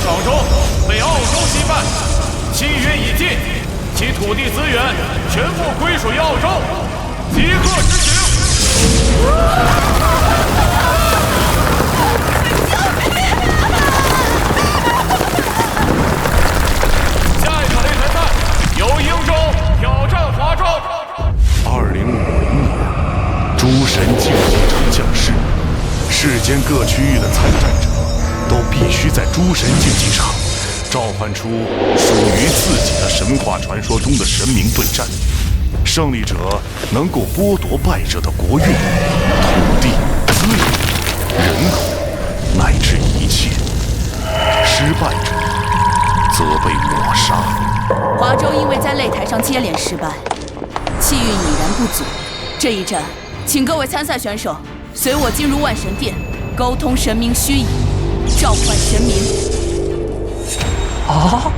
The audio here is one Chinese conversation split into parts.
爽州被澳洲击败，契约已尽，其土地资源全部归属于澳洲，即刻执行。下一场擂台赛由英州挑战华州。2050年，诸神竞技场降世，世间各区域的参战者都必须在诸神竞技场召唤出属于自己的神话传说中的神明对战。胜利者能够剥夺败者的国运、土地、资源、人口，乃至一切；失败者则被抹杀。华州因为在擂台上接连失败，气运已然不足。这一战，请各位参赛选手随我进入万神殿，沟通神明虚拟，召唤神明。啊！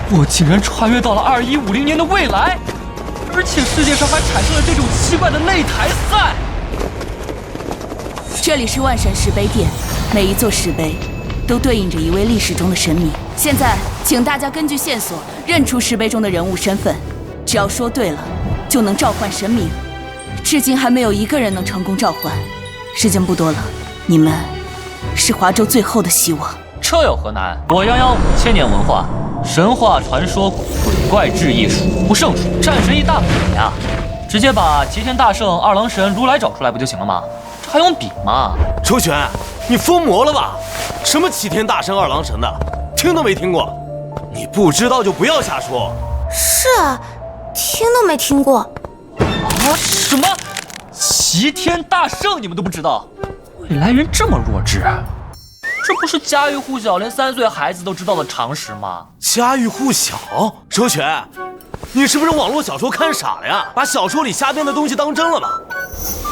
我竟然穿越到了2150年的未来，而且世界上还产生了这种奇怪的擂台赛。这里是万神石碑殿，每一座石碑都对应着一位历史中的神明。现在，请大家根据线索认出石碑中的人物身份，只要说对了，就能召唤神明。至今还没有一个人能成功召唤，时间不多了，你们是华州最后的希望。这有何难？我泱泱5000年文化，神话传说、鬼怪志异数不胜数，战神一大把呀！直接把齐天大圣、二郎神、如来找出来不就行了吗？这还用比吗？周旋，你疯魔了吧？什么齐天大圣、二郎神的，听都没听过。你不知道就不要瞎说。是啊，听都没听过。啊？什么？齐天大圣你们都不知道？未来人这么弱智？这不是家喻户晓，连3岁孩子都知道的常识吗？家喻户晓？周旋，你是不是网络小说看傻了呀？把小说里瞎编的东西当真了吧？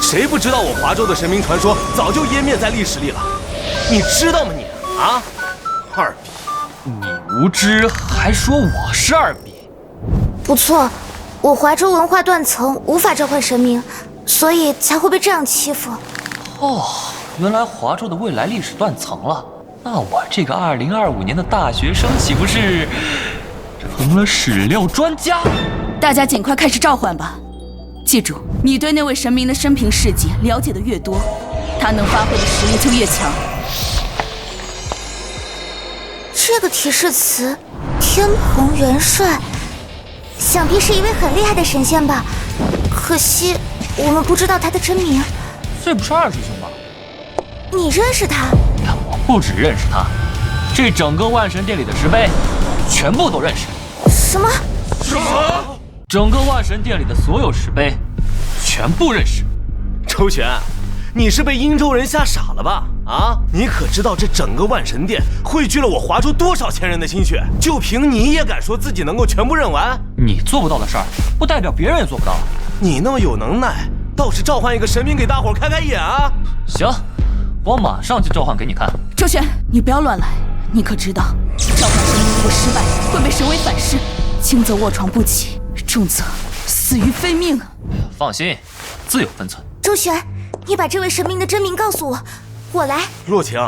谁不知道我华州的神明传说早就湮灭在历史里了？你知道吗你？啊，二逼！你无知还说我是二逼？不错，我华州文化断层，无法召唤神明，所以才会被这样欺负。哦，原来华州的未来历史断层了。那我这个2025年的大学生岂不是成了史料专家？大家尽快开始召唤吧。记住，你对那位神明的生平事迹了解的越多，他能发挥的实力就越强。这个提示词，天蓬元帅，想必是一位很厉害的神仙吧？可惜我们不知道他的真名。这不是二师兄吗？你认识他？我不只认识他，这整个万神殿里的石碑，全部都认识。什么？什么？整个万神殿里的所有石碑，全部认识。周旋，你是被殷州人吓傻了吧？啊，你可知道这整个万神殿汇聚了我华州多少千人的心血？就凭你也敢说自己能够全部认完？你做不到的事儿，不代表别人也做不到。你那么有能耐，倒是召唤一个神明给大伙开开眼啊！行，我马上就召唤给你看。周旋，你不要乱来，你可知道，召唤神明如果失败，会被神为反噬，轻则卧床不起，重则死于非命。放心，自有分寸。周旋，你把这位神明的真名告诉我，我来。洛晴，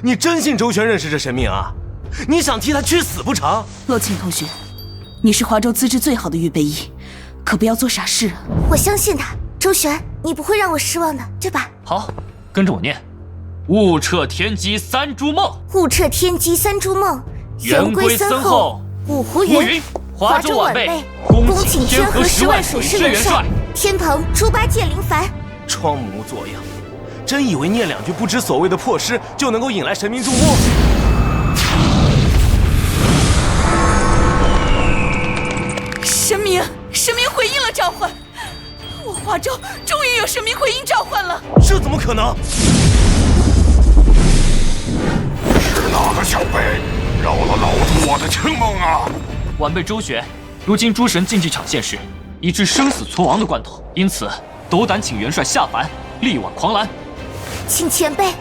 你真信周旋认识这神明啊？你想替他去死不成？洛晴同学，你是华州资质最好的预备役，可不要做傻事。我相信他，周旋，你不会让我失望的，对吧？好，跟着我念：物彻天机三蛛梦，物彻天机三蛛梦，圆规森厚，五湖云，华州晚辈，恭请天河10万水师元帅，天蓬猪八戒林凡。装模作样，真以为念2句不知所谓的破诗就能够引来神明注目？神明回应了召唤，我华州终于有神明回应召唤了。这怎么可能？是哪个小辈扰了老夫我的清梦啊？晚辈周旋，如今诸神竞技场现世，已至生死存亡的关头，因此斗胆请元帅下凡，力挽狂澜。请前辈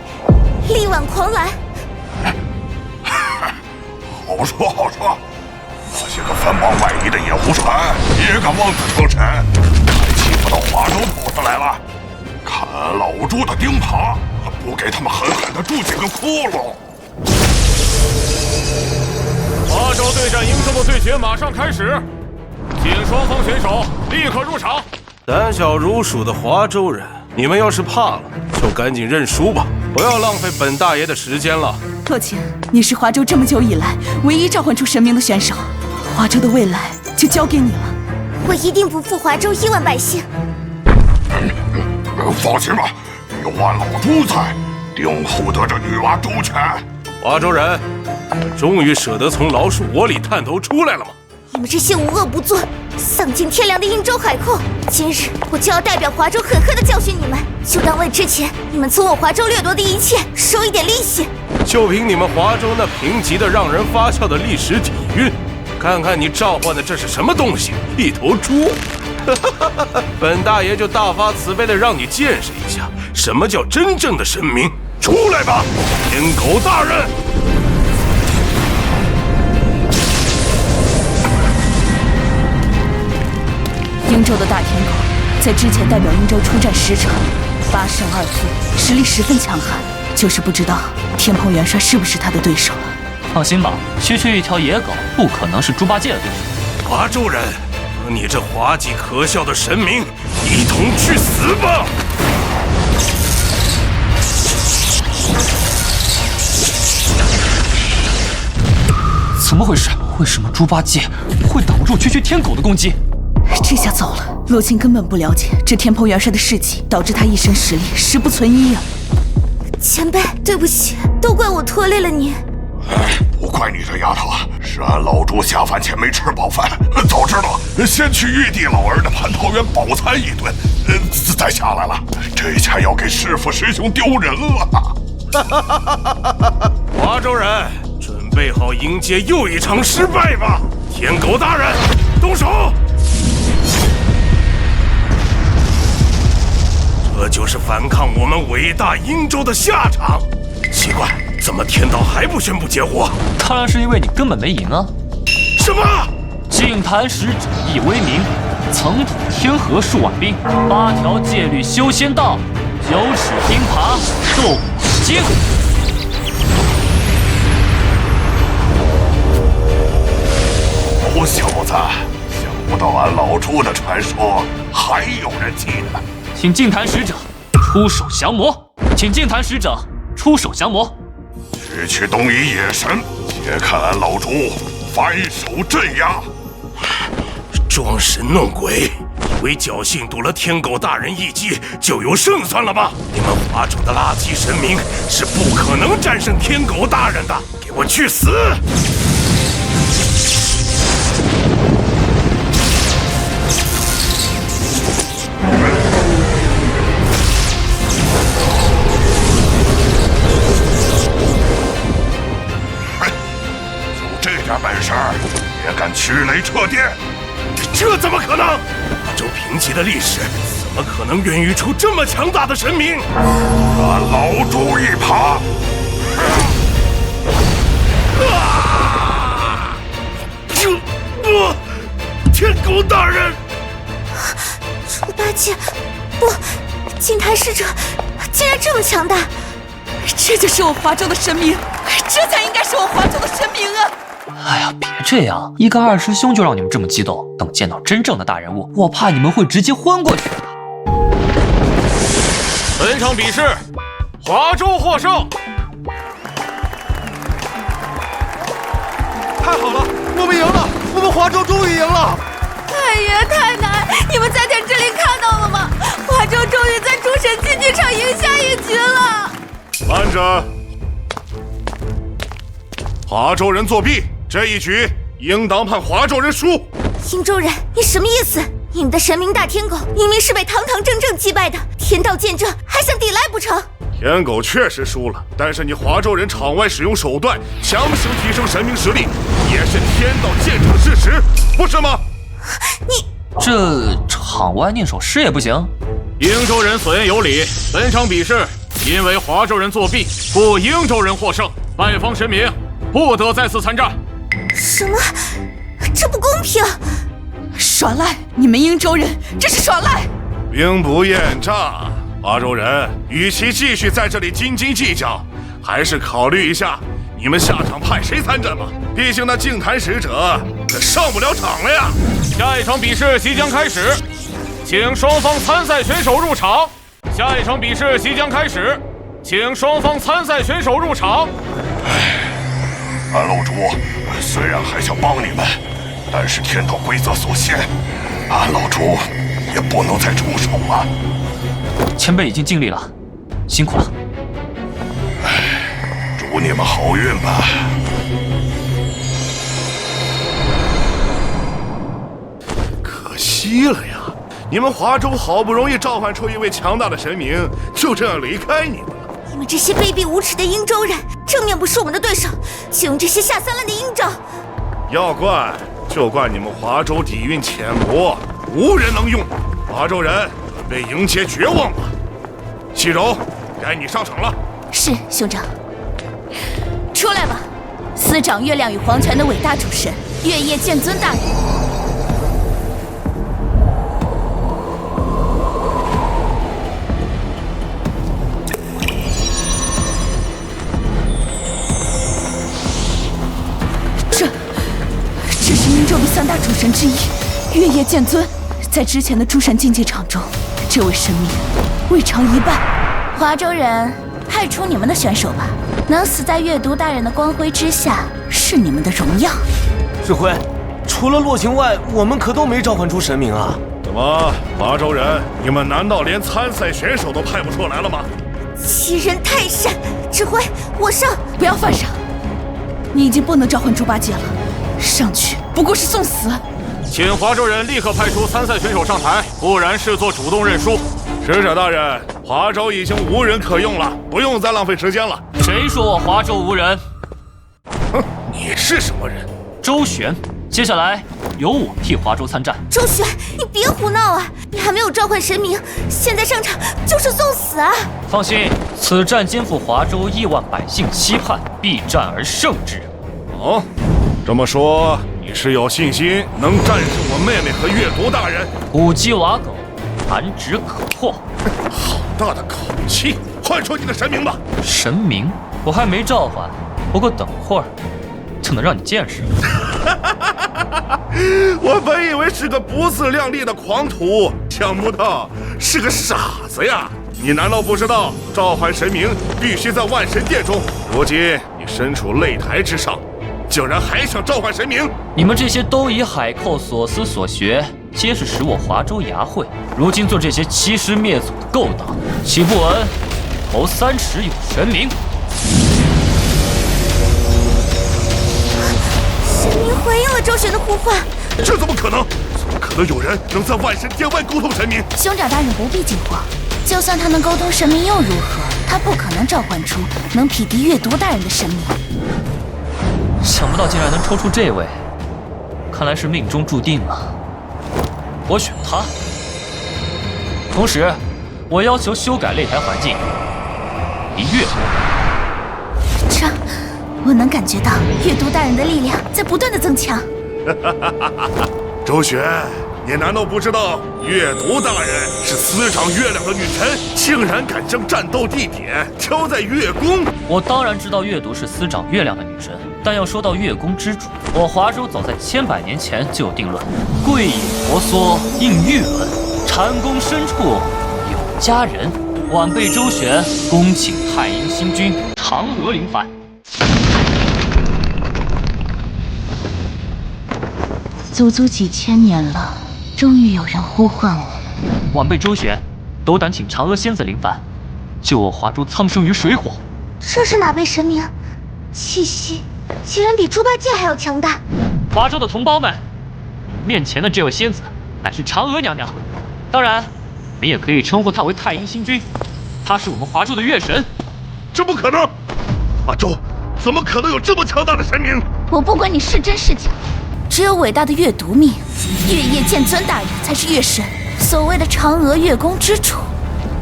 力挽狂澜。好说好说，那些个分邦外夷的野狐船也敢妄自称臣，还欺负到华州府子来了。看老朱的钉耙，不给他们狠狠地筑几个窟窿！华州对战英州的对决马上开始，请双方选手立刻入场。胆小如鼠的华州人，你们要是怕了，就赶紧认输吧，不要浪费本大爷的时间了。洛晴，你是华州这么久以来唯一召唤出神明的选手，华州的未来就交给你了。我一定不负华州亿万百姓。放心吧，有俺老朱在，定护得这女娃周全。华州人，终于舍得从老鼠窝里探头出来了吗？你们这些无恶不作、丧尽天良的英州海寇，今日我就要代表华州狠狠地教训你们！就当为之前你们从我华州掠夺的一切收一点利息。就凭你们华州那贫瘠的、让人发笑的历史底蕴，看看你召唤的这是什么东西？一头猪！本大爷就大发慈悲的让你见识一下，什么叫真正的神明！出来吧，天狗大人！英州的大天狗在之前代表英州出战10场，8胜2负，实力十分强悍，就是不知道天蓬元帅是不是他的对手了。放心吧，区区一条野狗不可能是猪八戒的对手。华州人，和你这滑稽可笑的神明一同去死吧！怎么回事？为什么猪八戒会挡住区区天狗的攻击？这下糟了，洛晴根本不了解这天蓬元帅的事迹，导致他一身实力十不存一啊！前辈，对不起，都怪我拖累了你。不怪你这丫头，是俺老朱下饭前没吃饱饭，早知道先去玉帝老儿的蟠桃园饱餐一顿，再下来了，这下要给师父师兄丢人了。华州人，准备好迎接又一场失败吧！天狗大人，动手！这就是反抗我们伟大英州的下场。奇怪，怎么天道还不宣布结果？当然是因为你根本没赢啊！什么？净坛使者易威名，曾统天河数万兵，8条戒律修仙道，9齿钉耙斗精。好小子，想不到俺老朱的传说还有人记得。请净坛使者出手降魔，请净坛使者出手降魔。区区东夷野神，且看俺老朱反手镇压。装神弄鬼，以为侥幸躲了天狗大人一击就有胜算了吧？你们华州的垃圾神明是不可能战胜天狗大人的！给我去死！点本事也敢驱雷掣电？这怎么可能？华州贫瘠的历史怎么可能孕育出这么强大的神明？俺老朱一耙！天狗大人！猪八戒，不，净坛使者竟然这么强大！这就是我华州的神明，这才应该是我华州的神明啊！哎呀，别这样，一个二师兄就让你们这么激动，等见到真正的大人物，我怕你们会直接昏过去的。本场比试，华州获胜。太好了，我们赢了！我们华州终于赢了！太爷太奶，你们在电视里看到了吗？华州终于在诸神竞技场赢下一局了！慢着，华州人作弊，这一局应当判华州人输。英州人，你什么意思？你们的神明大天狗明明是被堂堂正正击败的，天道见证，还想抵赖不成？天狗确实输了，但是你华州人场外使用手段强行提升神明实力，也是天道见证事实，不是吗？你这场外念首诗也不行？英州人所言有理，本场比试因为华州人作弊，故英州人获胜，败方神明不得再次参战。什么？这不公平！耍赖！你们英州人这是耍赖！兵不厌诈，华州人与其继续在这里斤斤计较，还是考虑一下，你们下场派谁参战吧？毕竟那净坛使者可上不了场了呀。下一场比试即将开始，请双方参赛选手入场。下一场比试即将开始，请双方参赛选手入场。俺楼主虽然还想帮你们，但是天道规则所限，俺楼主也不能再出手了。前辈已经尽力了，辛苦了。祝你们好运吧。可惜了呀，你们华州好不容易召唤出一位强大的神明，就这样离开你们了。你们这些卑鄙无耻的殷州人，正面不是我们的对手，就用这些下三滥的阴招。要怪就怪你们华州底蕴浅薄，无人能用。华州人准备迎接绝望吧。细柔，该你上场了。是兄长。出来吧，司掌月亮与黄泉的伟大主神月夜剑尊大人。这是殷州的三大主神之一，月夜剑尊。在之前的诸神竞技场中，这位神明未尝一败。华州人，派出你们的选手吧。能死在月读大人的光辉之下，是你们的荣耀。指挥，除了洛晴外，我们可都没召唤出神明啊！怎么，华州人，你们难道连参赛选手都派不出来了吗？欺人太甚！指挥，我上！不要犯傻，你已经不能召唤猪八戒了，上去不过是送死。请华州人立刻派出参赛选手上台，不然视作主动认输。使者大人，华州已经无人可用了，不用再浪费时间了。谁说我华州无人？哼，你是什么人？周旋。接下来由我替华州参战。周旋，你别胡闹啊！你还没有召唤神明，现在上场就是送死啊！放心，此战肩负华州亿万百姓期盼，必战而胜之。哦，这么说，你是有信心能战胜我妹妹和月读大人？土鸡瓦狗，弹指可破。好大的口气！唤出你的神明吧！神明，我还没召唤，不过等会儿就能让你见识了。我本以为是个不自量力的狂徒，想不到是个傻子呀！你难道不知道召唤神明必须在万神殿中？如今你身处擂台之上，竟然还想召唤神明？你们这些都以海寇所思所学，皆是使我华州牙慧。如今做这些欺师灭祖的勾当，岂不闻头3尺有神明？神明回应了周旋的呼唤。这怎么可能？怎么可能有人能在万神殿外沟通神明？兄长大人不必惊慌，就算他能沟通神明又如何？他不可能召唤出能匹敌月读大人的神明。想不到竟然能抽出这位，看来是命中注定了。我选他。同时，我要求修改擂台环境，离月。这，我能感觉到月读大人的力量在不断的增强。周旋，你难道不知道月读大人是司掌月亮的女神，竟然敢将战斗地点挑在月宫？我当然知道月读是司掌月亮的女神，但要说到月宫之主，我华州早在千百年前就有定论：贵野婆娑应玉轮，蟾宫深处有佳人。晚辈周旋，恭请太阴星君嫦娥临凡。足足几千年了，终于有人呼唤我。晚辈周旋，斗胆请嫦娥仙子临凡，救我华州苍生于水火。这是哪位神明？气息竟然比猪八戒还要强大！华州的同胞们，面前的这位仙子乃是嫦娥娘娘，当然，你也可以称呼她为太阴星君，她是我们华州的月神。这不可能！华州怎么可能有这么强大的神明？我不管你是真是假，只有伟大的月读命，月夜剑尊大人才是月神。所谓的嫦娥月宫之主，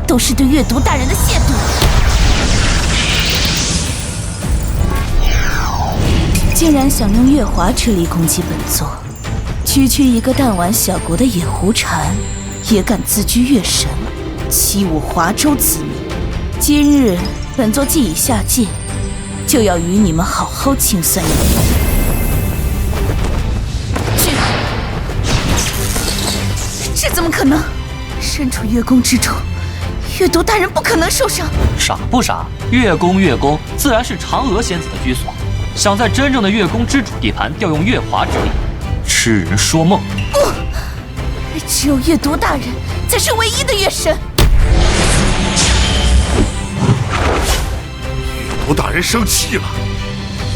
都是对月读大人的亵渎。竟然想用月华之力攻击本座，区区一个弹丸小国的野狐禅，也敢自居月神，欺我华州子民。今日本座既已下界，就要与你们好好清算一番。这怎么可能？身处月宫之中，月都大人不可能受伤。傻不傻？月宫自然是嫦娥仙子的居所。想在真正的月宫之主地盘调用月华之力，痴人说梦。不，只有月都大人才是唯一的月神。月都大人生气了，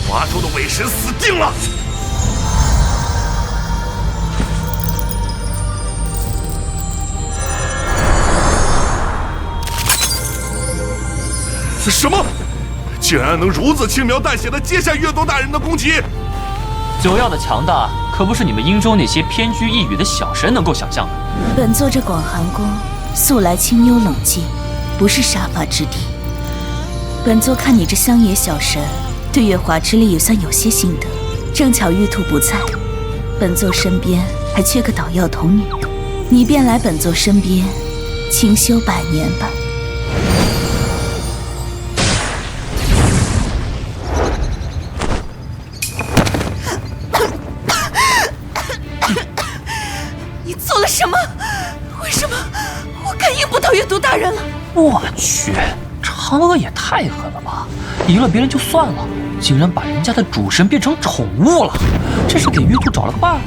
华州的伪神死定了。什么？竟然能如此轻描淡写的接下月都大人的攻击！九曜的强大，可不是你们殷州那些偏居一隅的小神能够想象的。本座这广寒宫素来清幽冷静，不是杀伐之地。本座看你这乡野小神，对月华之力也算有些心得。正巧玉兔不在，本座身边还缺个捣药童女，你便来本座身边清修100年吧。做了什么？为什么我感应不到月都大人了？我去，嫦娥也太狠了吧！赢了别人就算了，竟然把人家的主神变成宠物了，这是给月都找了个伴儿。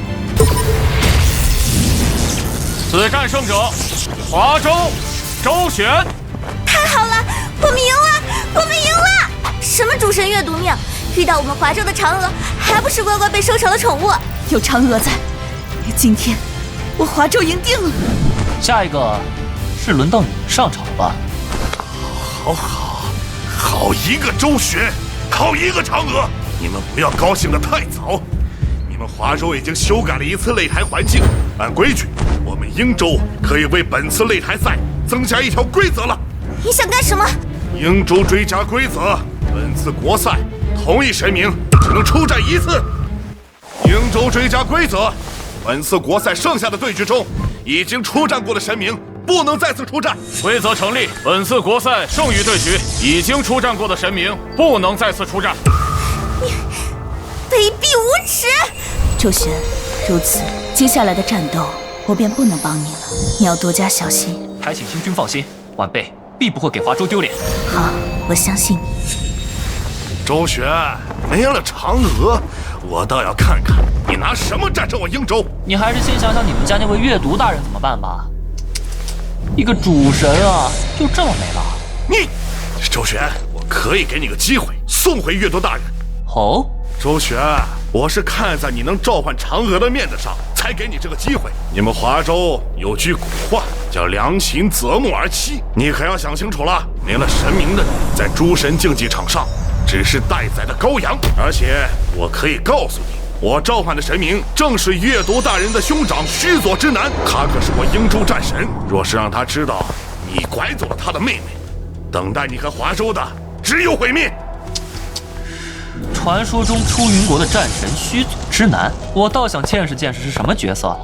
此战胜者，华州周旋。太好了，我们赢了！我们赢了！什么主神月毒命，遇到我们华州的嫦娥，还不是乖乖被收成了宠物？有嫦娥在，今天我华州赢定了。下一个是轮到你们上场了吧？好一个周旋，好一个嫦娥！你们不要高兴得太早。你们华州已经修改了一次擂台环境，按规矩，我们英州可以为本次擂台赛增加一条规则了。你想干什么？英州追加规则，本次国赛同一神明只能出战一次。英州追加规则，本次国赛剩下的对局中，已经出战过的神明不能再次出战。规则成立，本次国赛剩余对局已经出战过的神明不能再次出战。你卑鄙无耻！周旋，如此，接下来的战斗我便不能帮你了，你要多加小心。还请星君放心，晚辈必不会给华州丢脸。好，我相信你。周旋，没了嫦娥，我倒要看看你拿什么战胜我英州。你还是先想想你们家那位月毒大人怎么办吧。一个主神啊，就这么没了？你，周旋，我可以给你个机会，送回月都大人。哦，周旋，我是看在你能召唤嫦娥的面子上，才给你这个机会。你们华州有句古话叫良禽择木而栖，你可要想清楚了。没了神明的你，在诸神竞技场上只是待宰的羔羊。而且我可以告诉你，我召唤的神明正是月都大人的兄长须佐之男，他可是我英州战神。若是让他知道你拐走了他的妹妹，等待你和华州的只有毁灭。传说中出云国的战神须佐之男，我倒想见识见识是什么角色了。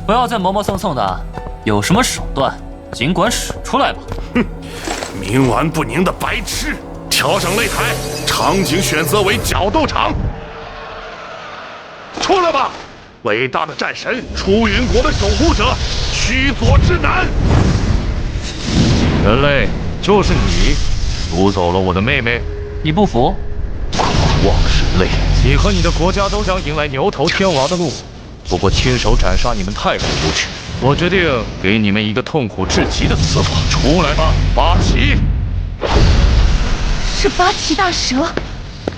不要再磨磨蹭蹭的，有什么手段尽管使出来吧。哼，冥顽不宁的白痴！调整擂台，场景选择为角斗场。出来吧，伟大的战神，出云国的守护者，须佐之男。人类，就是你掳走了我的妹妹。你不服？狂妄人类，你和你的国家都将迎来牛头天王的怒火。不过亲手斩杀你们太过无耻，我决定给你们一个痛苦至极的死法。出来吧，八岐！是八岐大蛇，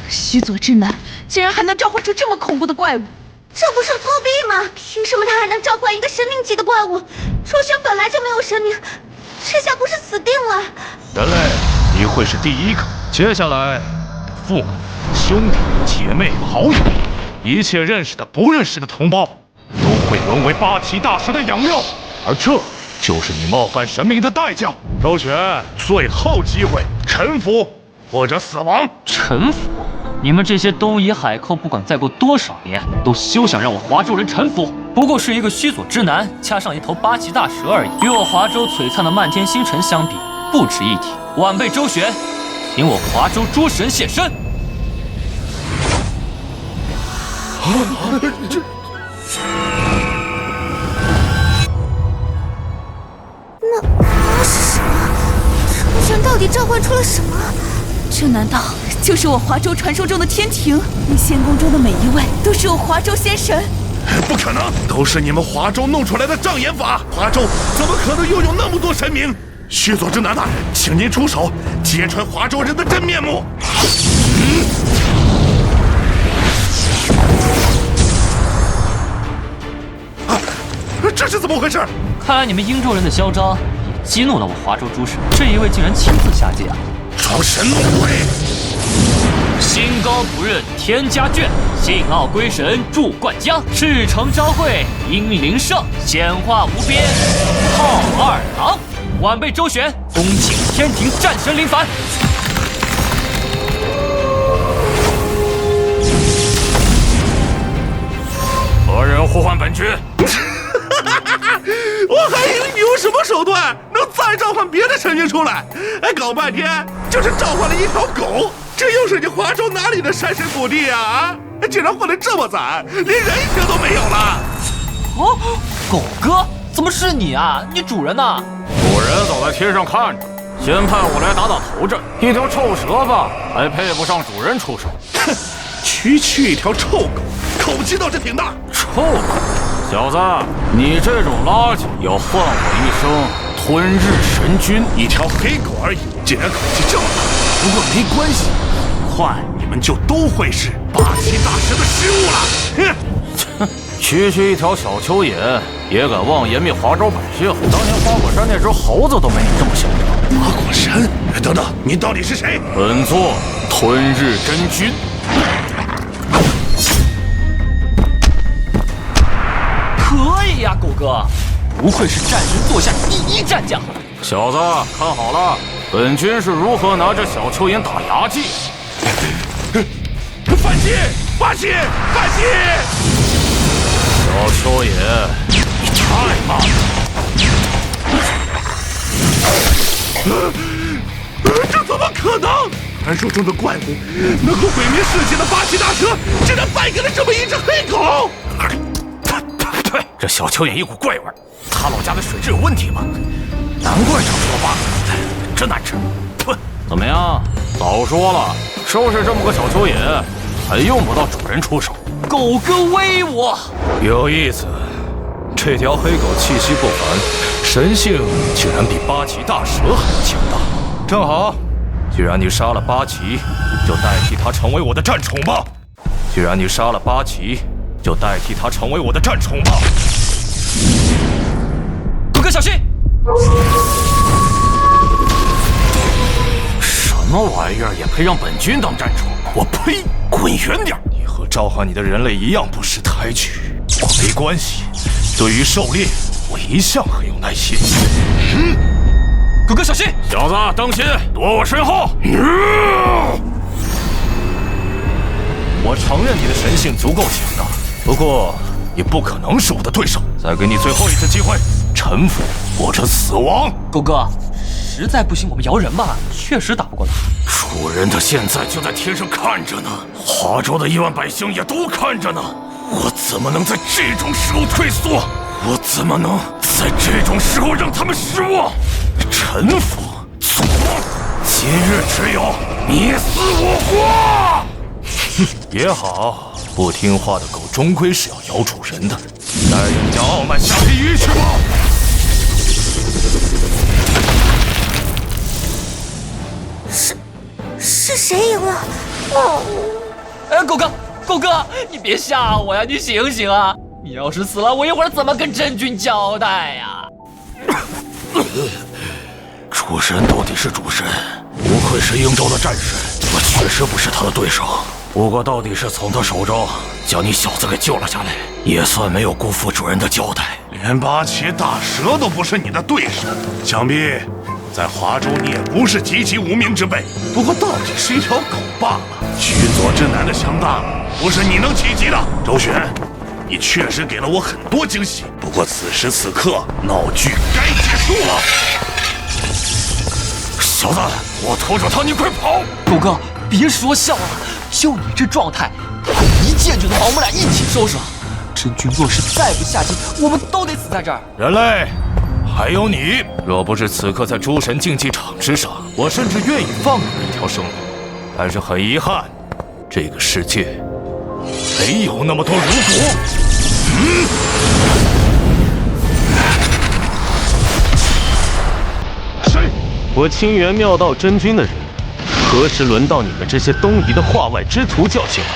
须佐之男竟然还能召唤出这么恐怖的怪物，这不是作弊吗？凭什么他还能召唤一个神明级的怪物？周旋本来就没有神明，这下不是死定了？人类，你会是第一个。接下来，父母、兄弟、姐妹、好友，一切认识的、不认识的同胞，都会沦为八岐大蛇的养料，而这就是你冒犯神明的代价。周旋，最后机会，臣服或者死亡。臣服？你们这些东夷海寇，不管再过多少年，都休想让我华州人臣服。不过是一个须佐之男，加上一头八岐大蛇而已，与我华州璀璨的漫天星辰相比，不值一提。晚辈周旋，请我华州诸神现身。那是什么？主神到底召唤出了什么？这难道就是我华州传说中的天庭？你仙宫中的每一位都是我华州仙神？不可能，都是你们华州弄出来的障眼法。华州怎么可能拥有那么多神明？须佐之男大人，请您出手，揭穿华州人的真面目。这是怎么回事？看来你们英州人的嚣张也激怒了我华州诸神，这一位竟然亲自下界啊！招神弄鬼！心高不认天家眷，信傲归神驻灌江。赤诚朝会英灵圣，显化无边浩二郎。晚辈周旋，恭请天庭战神临凡。何人呼唤本君？我还以为你用什么手段能再召唤别的神明出来，搞半天就是召唤了一条狗。这又是你华州哪里的山神土地啊？竟然混得这么惨，连人情都没有了！哦，狗哥，怎么是你啊？你主人呢？主人早在天上看着，先派我来打头阵。一条臭蛇吧，还配不上主人出手。哼，区一条臭狗，口气倒是挺大。臭狗，小子，你这种垃圾要换我一声吞日神君。一条黑狗而已，竟然口气这么大。不过没关系，快你们就都会是八岐大蛇的食物了。哼，区一条小蚯蚓也敢妄言灭华州百姓？当年花果山那只猴子都没你这么嚣张。花果山？等等，你到底是谁？本座吞日真君。可以呀，狗哥，不愧是战神座下第一战将。小子，看好了，本君是如何拿着小蚯蚓打牙祭。反击！反击！反击！小蚯蚓，你太慢了。这怎么可能？传说中的怪物，能够毁灭世界的八岐大蛇，竟然败给了这么一只黑狗！对，这小蚯蚓一股怪味，他老家的水质有问题吗？难怪长出了疤痕，真难吃。呸！怎么样？早说了，收拾这么个小蚯蚓，还用不到主人出手。狗哥威我！有意思，这条黑狗气息不凡，神性竟然比八岐大蛇还要强大。正好，既然你杀了八岐，就代替他成为我的战宠吧。既然你杀了八岐，就代替他成为我的战宠吧。狗哥小心！什么玩意儿也配让本君当战宠？我呸！滚远点！你和召唤你的人类一样不识抬举。我没关系，对于狩猎，我一向很有耐心。狗哥小心！小子当心，躲我身后！我承认你的神性足够强大，不过你不可能是我的对手。再给你最后一次机会，臣服或者死亡。狗哥，实在不行我们摇人吧，确实打不过他。主人他现在就在天上看着呢，华州的1万百姓也都看着呢。我怎么能在这种时候退缩？我怎么能在这种时候让他们失望？臣服，祖宗！今日只有你死我活！也好，不听话的狗终归是要咬主人的。带着你将傲慢下地狱去吧！是谁赢了？狗哥，你别吓我呀！你醒醒啊！你要是死了，我一会儿怎么跟真君交代呀？主神到底是主神，不愧是英州的战神，我确实不是他的对手。不过到底是从他手中将你小子给救了下来，也算没有辜负主人的交代。连八岐大蛇都不是你的对手，想必在华州你也不是籍籍无名之辈。不过到底是一条狗罢了。须佐之男的强大，不是你能企及的。周旋，你确实给了我很多惊喜，不过此时此刻，闹剧该结束了。小子，我拖住他，你快跑！狗哥，别说笑了，就你这状态，他一剑就能把我们俩一起收拾了。真君若是再不下剑，我们都得死在这儿。人类，还有你，若不是此刻在诸神竞技场之上，我甚至愿意放你们一条生路。但是很遗憾，这个世界没有那么多如果。谁？我清源妙道真君的人，何时轮到你们这些东夷的化外之徒教训了？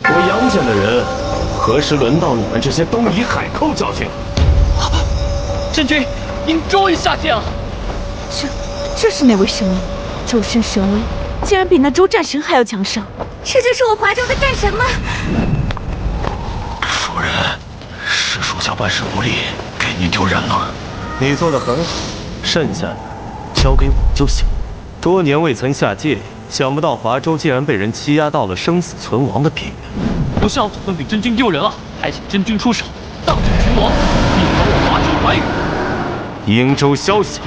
我杨家的人，何时轮到你们这些东夷海寇教训了？真君，您终于下剑了。这是哪位神灵？周身神威，竟然比那周战神还要强盛。这就是我华州的战神吗？夫人，是属下办事不力，给您丢人了。你做得很好，剩下的交给我就行。多年未曾下界，想不到华州竟然被人欺压到了生死存亡的边缘。不孝子给真君丢人了，还请真君出手，当着群王，并把我华州还原。瀛州宵小，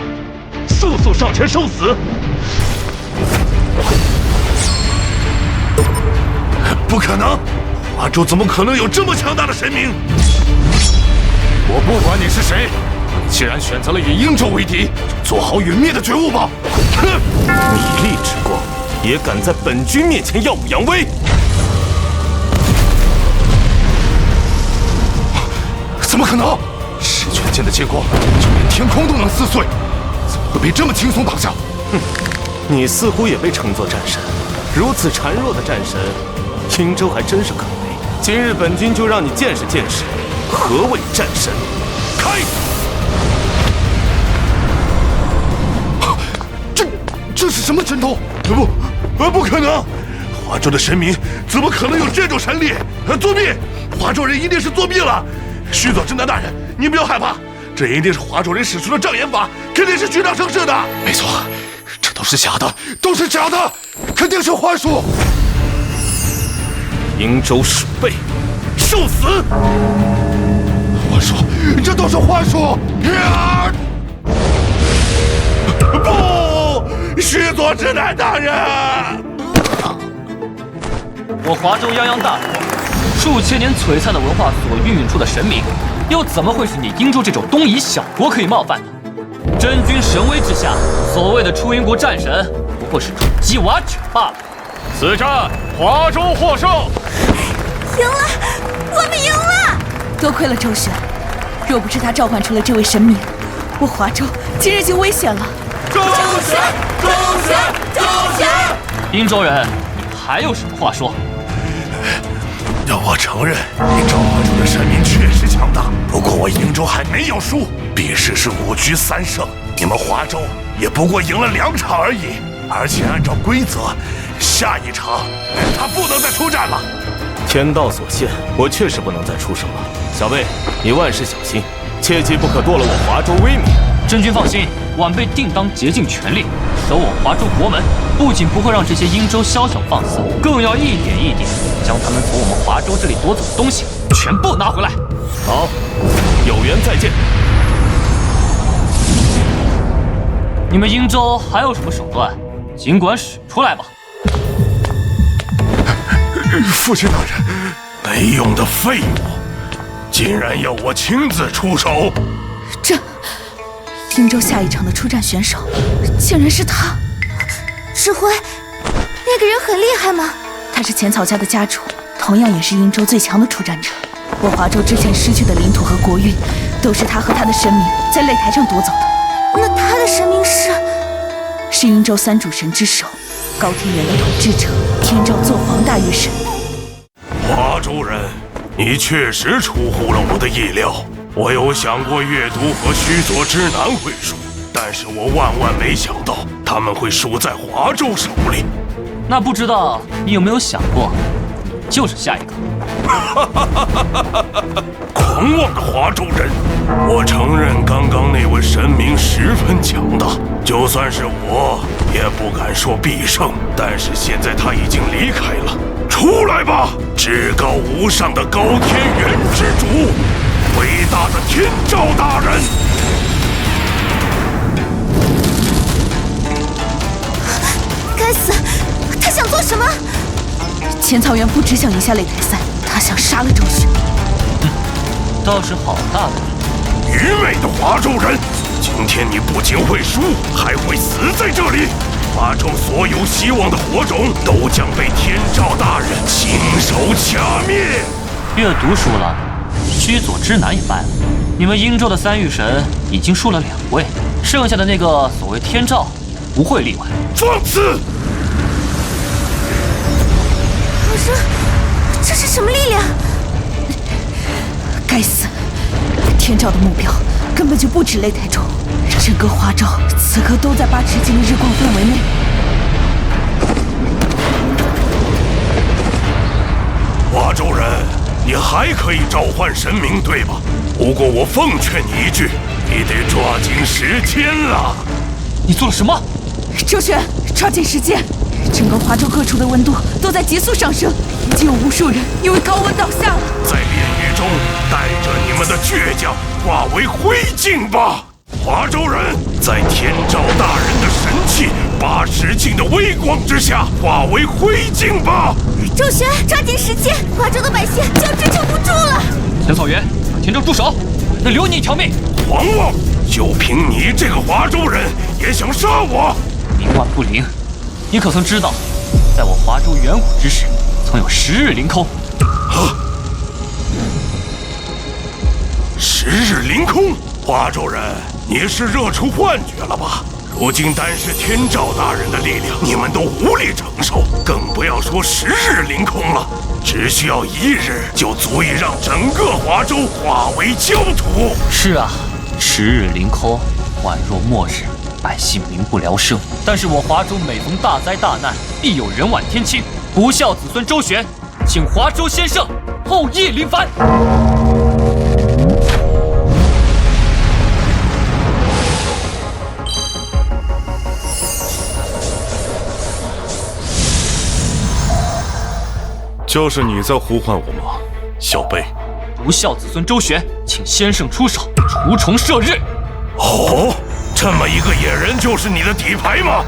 速速上前受死！不可能，华州怎么可能有这么强大的神明？我不管你是谁，你既然选择了与英州为敌，就做好陨灭的觉悟吧！哼，睨睨之光，也敢在本君面前耀武扬威？怎么可能？十拳间的剑光，就连天空都能撕碎，怎么会被这么轻松挡下？哼，你似乎也被称作战神，如此孱弱的战神，青州还真是可悲。今日本君就让你见识见识，何谓战神！开！这是什么神通？不可能！华州的神明怎么可能有这种神力？作弊！华州人一定是作弊了！须佐真南大人，你不要害怕，这一定是华州人使出的障眼法，肯定是虚张声势的。没错，这都是假的，都是假的，肯定是幻术。瀛州鼠辈，受死！幻术，这都是幻术！不，须佐之男大人，我华州泱泱大国，数千年璀璨的文化所孕育出的神明，又怎么会是你英州这种东夷小国可以冒犯的？真君神威之下，所谓的出云国战神，不过是种鸡娃犬罢了。此战华州获胜。赢了，我们赢了！多亏了周旋，若不是他召唤出了这位神明，我华州今日就危险了。周旋！英州人，你还有什么话说？要我承认，你召唤出的神明确实强大，不过我瀛州还没有输，比试是5局3胜，你们华州也不过赢了2场而已，而且按照规则，下一场他不能再出战了。天道所限，我确实不能再出手了。小辈，你万事小心，切记不可堕了我华州威名。真君放心，晚辈定当竭尽全力守我华州国门，不仅不会让这些英州宵小放肆，更要一点一点将他们从我们华州这里夺走的东西全部拿回来。好，有缘再见。你们英州还有什么手段，尽管使出来吧。父亲大人，没用的废物，竟然要我亲自出手！这英州下一场的出战选手，竟然是他！指挥，那个人很厉害吗？他是浅草家的家主，同样也是英州最强的出战者。我华州之前失去的领土和国运，都是他和他的神明在擂台上夺走的。那他的神明是英州3主神之首，高天原的统治者天照祚皇大月神。华州人，你确实出乎了我的意料。我有想过阅读和须佐之男会输，但是我万万没想到他们会输在华州手里。那不知道你有没有想过，你就是下一个。狂妄的华州人！我承认刚刚那位神明十分强大，就算是我也不敢说必胜。但是现在他已经离开了，出来吧，至高无上的高天原之主，伟大的天照大人！该死，他想做什么？浅草原不只想赢下擂台赛，他想杀了周旋。倒是好大的愚昧的华州人！今天你不仅会输，还会死在这里。华州所有希望的火种都将被天照大人亲手掐灭。阅读输了，须佐之男也败了。你们殷州的3御神已经输了2位，剩下的那个所谓天照不会例外。放肆！我说，这是什么力量？该死！天照的目标根本就不止擂台州，整个华州此刻都在8尺镜的日光范围内。华州人，你还可以召唤神明，对吧？不过我奉劝你一句，你得抓紧时间了。你做了什么？周旋，抓紧时间！整个华州各处的温度都在急速上升，已经有无数人因为高温倒下了。在炼狱中带着你们的倔强化为灰烬吧！华州人，在天照大人的神器8尺镜的微光之下化为灰烬吧！周旋，抓紧时间，华州的百姓就要支撑不住了。浅草原，天照住手！能留你一条命！狂妄！就凭你这个华州人，也想杀我？冥顽不灵！你可曾知道，在我华州远古之时，曾有10日凌空。10日凌空，华州人，你是热出幻觉了吧？如今单是天照大人的力量，你们都无力承受，更不要说10日凌空了。只需要1日，就足以让整个华州化为焦土。是啊，10日凌空，宛若末日，百姓民不聊生。但是我华州每逢大灾大难，必有人挽天青。不孝子孙周旋，请华州先生后羿临凡。就是你在呼唤我吗，小辈？不孝子孙周旋，请先生出手除虫射日。哦，这么一个野人就是你的底牌吗？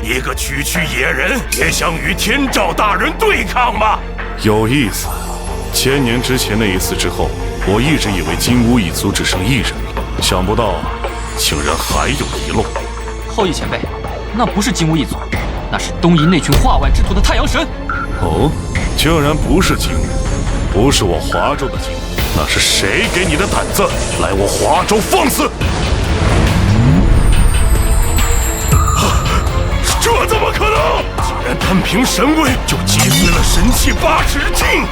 一个区区野人也想与天照大人对抗吗？有意思。1000年之前那一次之后，我一直以为金乌一族只剩1人了，想不到竟然还有遗漏。后羿前辈，那不是金乌一族，那是东夷那群化外之徒的太阳神。哦，竟然不是金乌，不是我华州的金乌，那是谁给你的胆子来我华州放肆？这怎么可能？竟然单凭神威就击碎了神器8尺镜！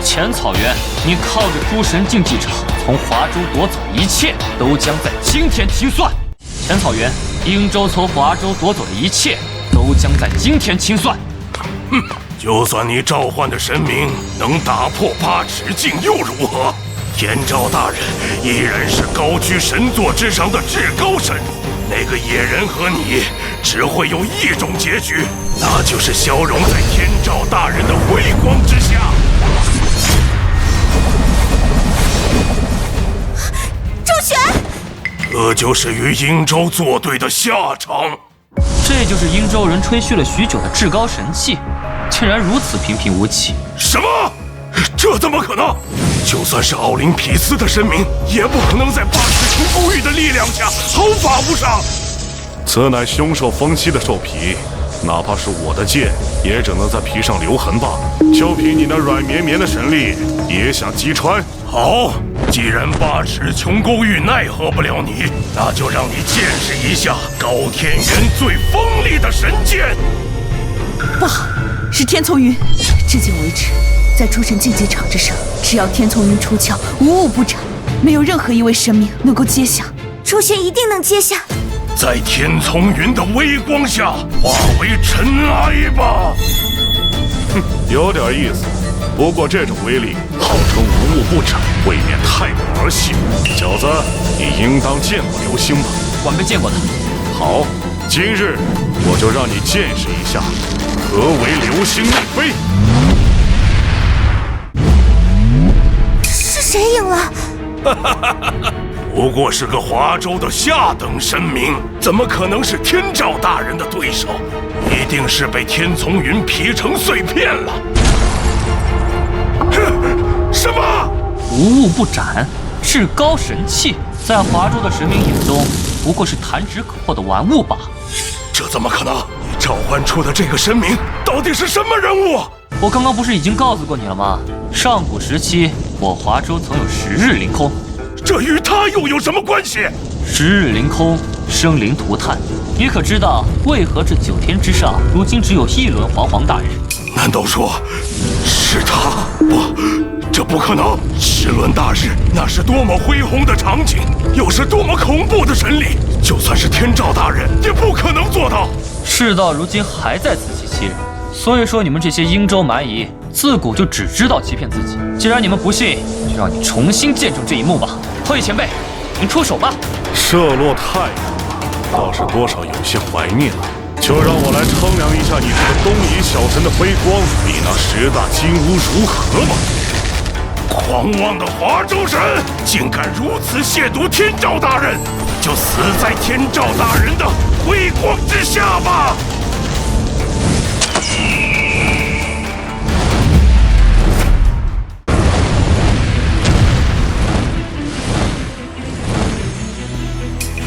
浅草原，你靠着诸神竞技场从华州夺走一切，都将在今天清算。浅草原，殷州从华州夺走的一切，都将在今天清算。哼，就算你召唤的神明能打破8尺镜又如何？天照大人依然是高居神座之上的至高神。那个野人和你只会有一种结局，那就是消融在天照大人的辉光之下。周旋，这就是与殷州作对的下场。这就是殷州人吹嘘了许久的至高神器，竟然如此平平无奇。什么？这怎么可能？就算是奥林匹斯的神明，也不可能在8尺琼勾玉的力量下毫发无伤。此乃凶兽风息的兽皮，哪怕是我的剑，也只能在皮上留痕罢了。就凭你那软绵绵的神力，也想击穿？好，既然8尺琼勾玉奈何不了你，那就让你见识一下高天原最锋利的神剑。不好，是天丛云。至今为止，在诸神竞技场之上，只要天丛云出鞘，无物不斩，没有任何一位神明能够接下。周旋一定能接下。在天丛云的微光下化为尘埃吧。哼，有点意思。不过这种威力，号称无物不斩，未免太过儿戏。小子，你应当见过流星吧？晚辈见过他。好，今日我就让你见识一下何为流星逆飞。是谁赢了？不过是个华州的下等神明，怎么可能是天照大人的对手？一定是被天丛云劈成碎片了。哼，什么？无物不斩，至高神器，在华州的神明眼中，不过是弹指可破的玩物罢。这怎么可能？你召唤出的这个神明到底是什么人物？我刚刚不是已经告诉过你了吗？上古时期，我华州曾有10日凌空。这与他又有什么关系？10日凌空，生灵涂炭。你可知道为何这9天之上，如今只有1轮皇皇大日？难道说是他？不，这不可能！10轮大日，那是多么恢宏的场景，又是多么恐怖的神力，就算是天照大人也不可能做到。事到如今还在自欺欺人，所以说你们这些英州蛮夷，自古就只知道欺骗自己。既然你们不信，就让你重新见证这一幕吧。后羿前辈，您出手吧。射落太阳了，倒是多少有些怀念了。就让我来称量一下你这个东夷小神的辉光，比那10大金乌如何吧！狂妄的华州神，竟敢如此亵渎天照大人，就死在天照大人的辉光之下吧！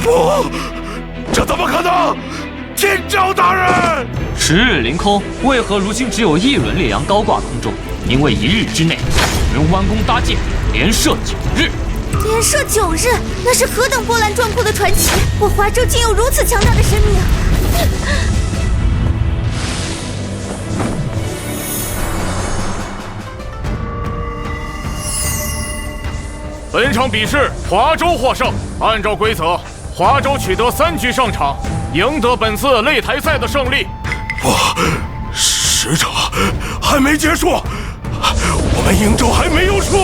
不，这怎么可能？天照大人！10日凌空，为何如今只有1轮烈阳高挂空中？因为1日之内，有人弯弓搭箭，连射9日。连射9日，那是何等波澜壮阔的传奇！我华州竟有如此强大的神明！本场比试，华州获胜。按照规则，华州取得3局上场，赢得本次擂台赛的胜利。使者还没结束，我们英州还没有输，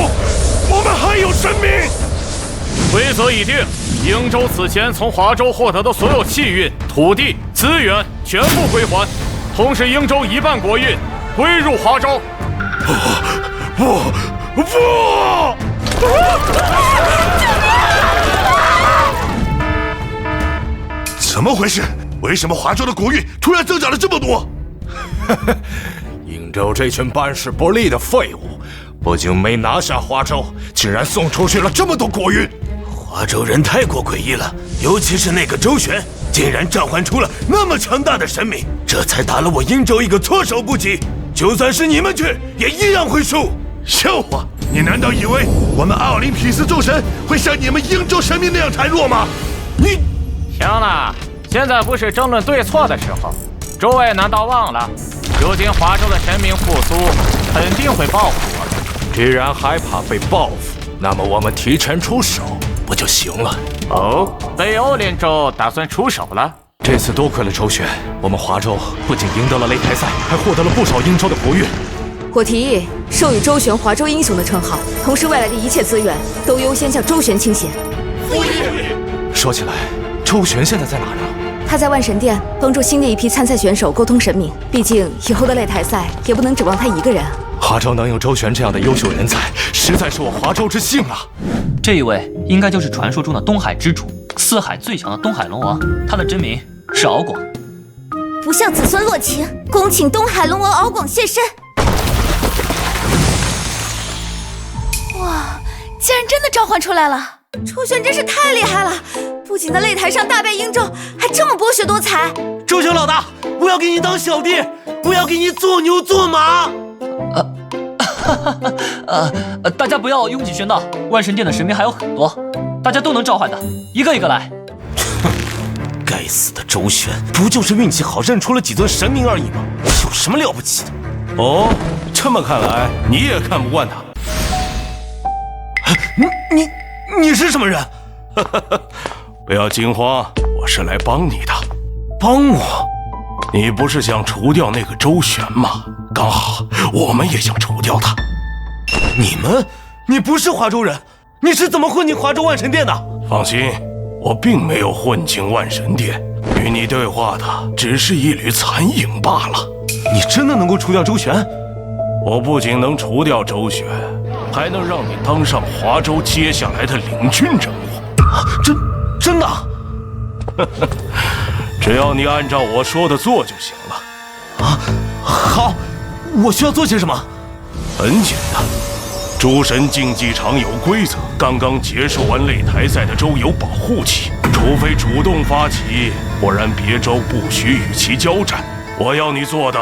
我们还有神明。规则已定，英州此前从华州获得的所有气运、土地、资源全部归还，同时英州一半国运归入华州。不！怎么回事？为什么华州的国运突然增长了这么多？英州这群办事不力的废物，不仅没拿下华州，竟然送出去了这么多国运。华州人太过诡异了，尤其是那个周旋，竟然召唤出了那么强大的神明，这才打了我英州一个措手不及。就算是你们去，也一样会输。笑话！你难道以为我们奥林匹斯诸神会像你们英州神明那样孱弱吗？你行了，现在不是争论对错的时候。诸位难道忘了，如今华州的神明复苏，肯定会报复我们。既然害怕被报复，那么我们提前出手不就行了？哦，北欧连州打算出手了。这次多亏了周旋，我们华州不仅赢得了擂台赛，还获得了不少英州的国运。我提议授予周旋华州英雄的称号，同时未来的一切资源都优先向周旋倾斜。说起来，周旋现在在哪呢？他在万神殿帮助新的一批参赛选手沟通神明，毕竟以后的擂台赛也不能指望他一个人。华州能有周旋这样的优秀人才，实在是我华州之幸啊！这一位应该就是传说中的东海之主，4海最强的东海龙王，他的真名是敖广。不孝子孙落情，恭请东海龙王敖广现身。哇，竟然真的召唤出来了！周旋真是太厉害了，不仅在擂台上大败英州，还这么博学多才。周旋老大，我要给你当小弟，我要给你做牛做马。大家不要拥挤喧闹，万神殿的神明还有很多，大家都能召唤的，一个一个来。该死的周旋，不就是运气好认出了几尊神明而已吗？有什么了不起的？哦，这么看来你也看不惯他。你是什么人？不要惊慌，我是来帮你的。帮我？你不是想除掉那个周旋吗？刚好我们也想除掉他。你不是华州人，你是怎么混进华州万神殿的？放心，我并没有混进万神殿，与你对话的只是一缕残影罢了。你真的能够除掉周旋？我不仅能除掉周旋，还能让你当上华州接下来的领军人物。真的？只要你按照我说的做就行了。我需要做些什么？很简单，诸神竞技场有规则，刚刚结束完擂台赛的州有保护期，除非主动发起，不然别州不许与其交战。我要你做的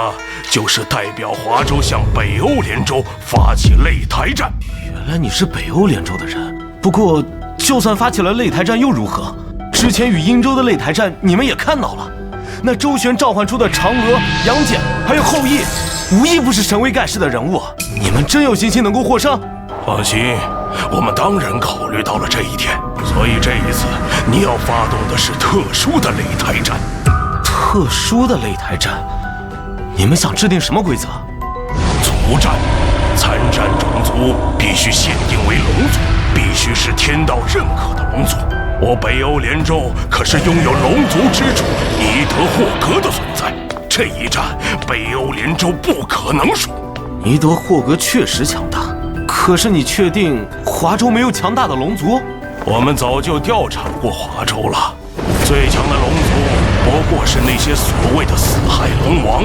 就是代表华州向北欧联州发起擂台战。原来你是北欧联州的人，不过就算发起了擂台战又如何？之前与英州的擂台战你们也看到了，那周旋召唤出的嫦娥、杨戬还有后羿，无一不是神威盖世的人物。你们真有信心能够获胜？放心，我们当然考虑到了这一点，所以这一次你要发动的是特殊的擂台战。特殊的擂台战？你们想制定什么规则？族战，参战种族必须限定为龙族，必须是天道认可的龙族。我北欧联州可是拥有龙族之主尼德霍格的存在，这一战北欧联州不可能输。尼德霍格确实强大，可是你确定华州没有强大的龙族？我们早就调查过华州了，最强的龙族不过是那些所谓的四海龙王，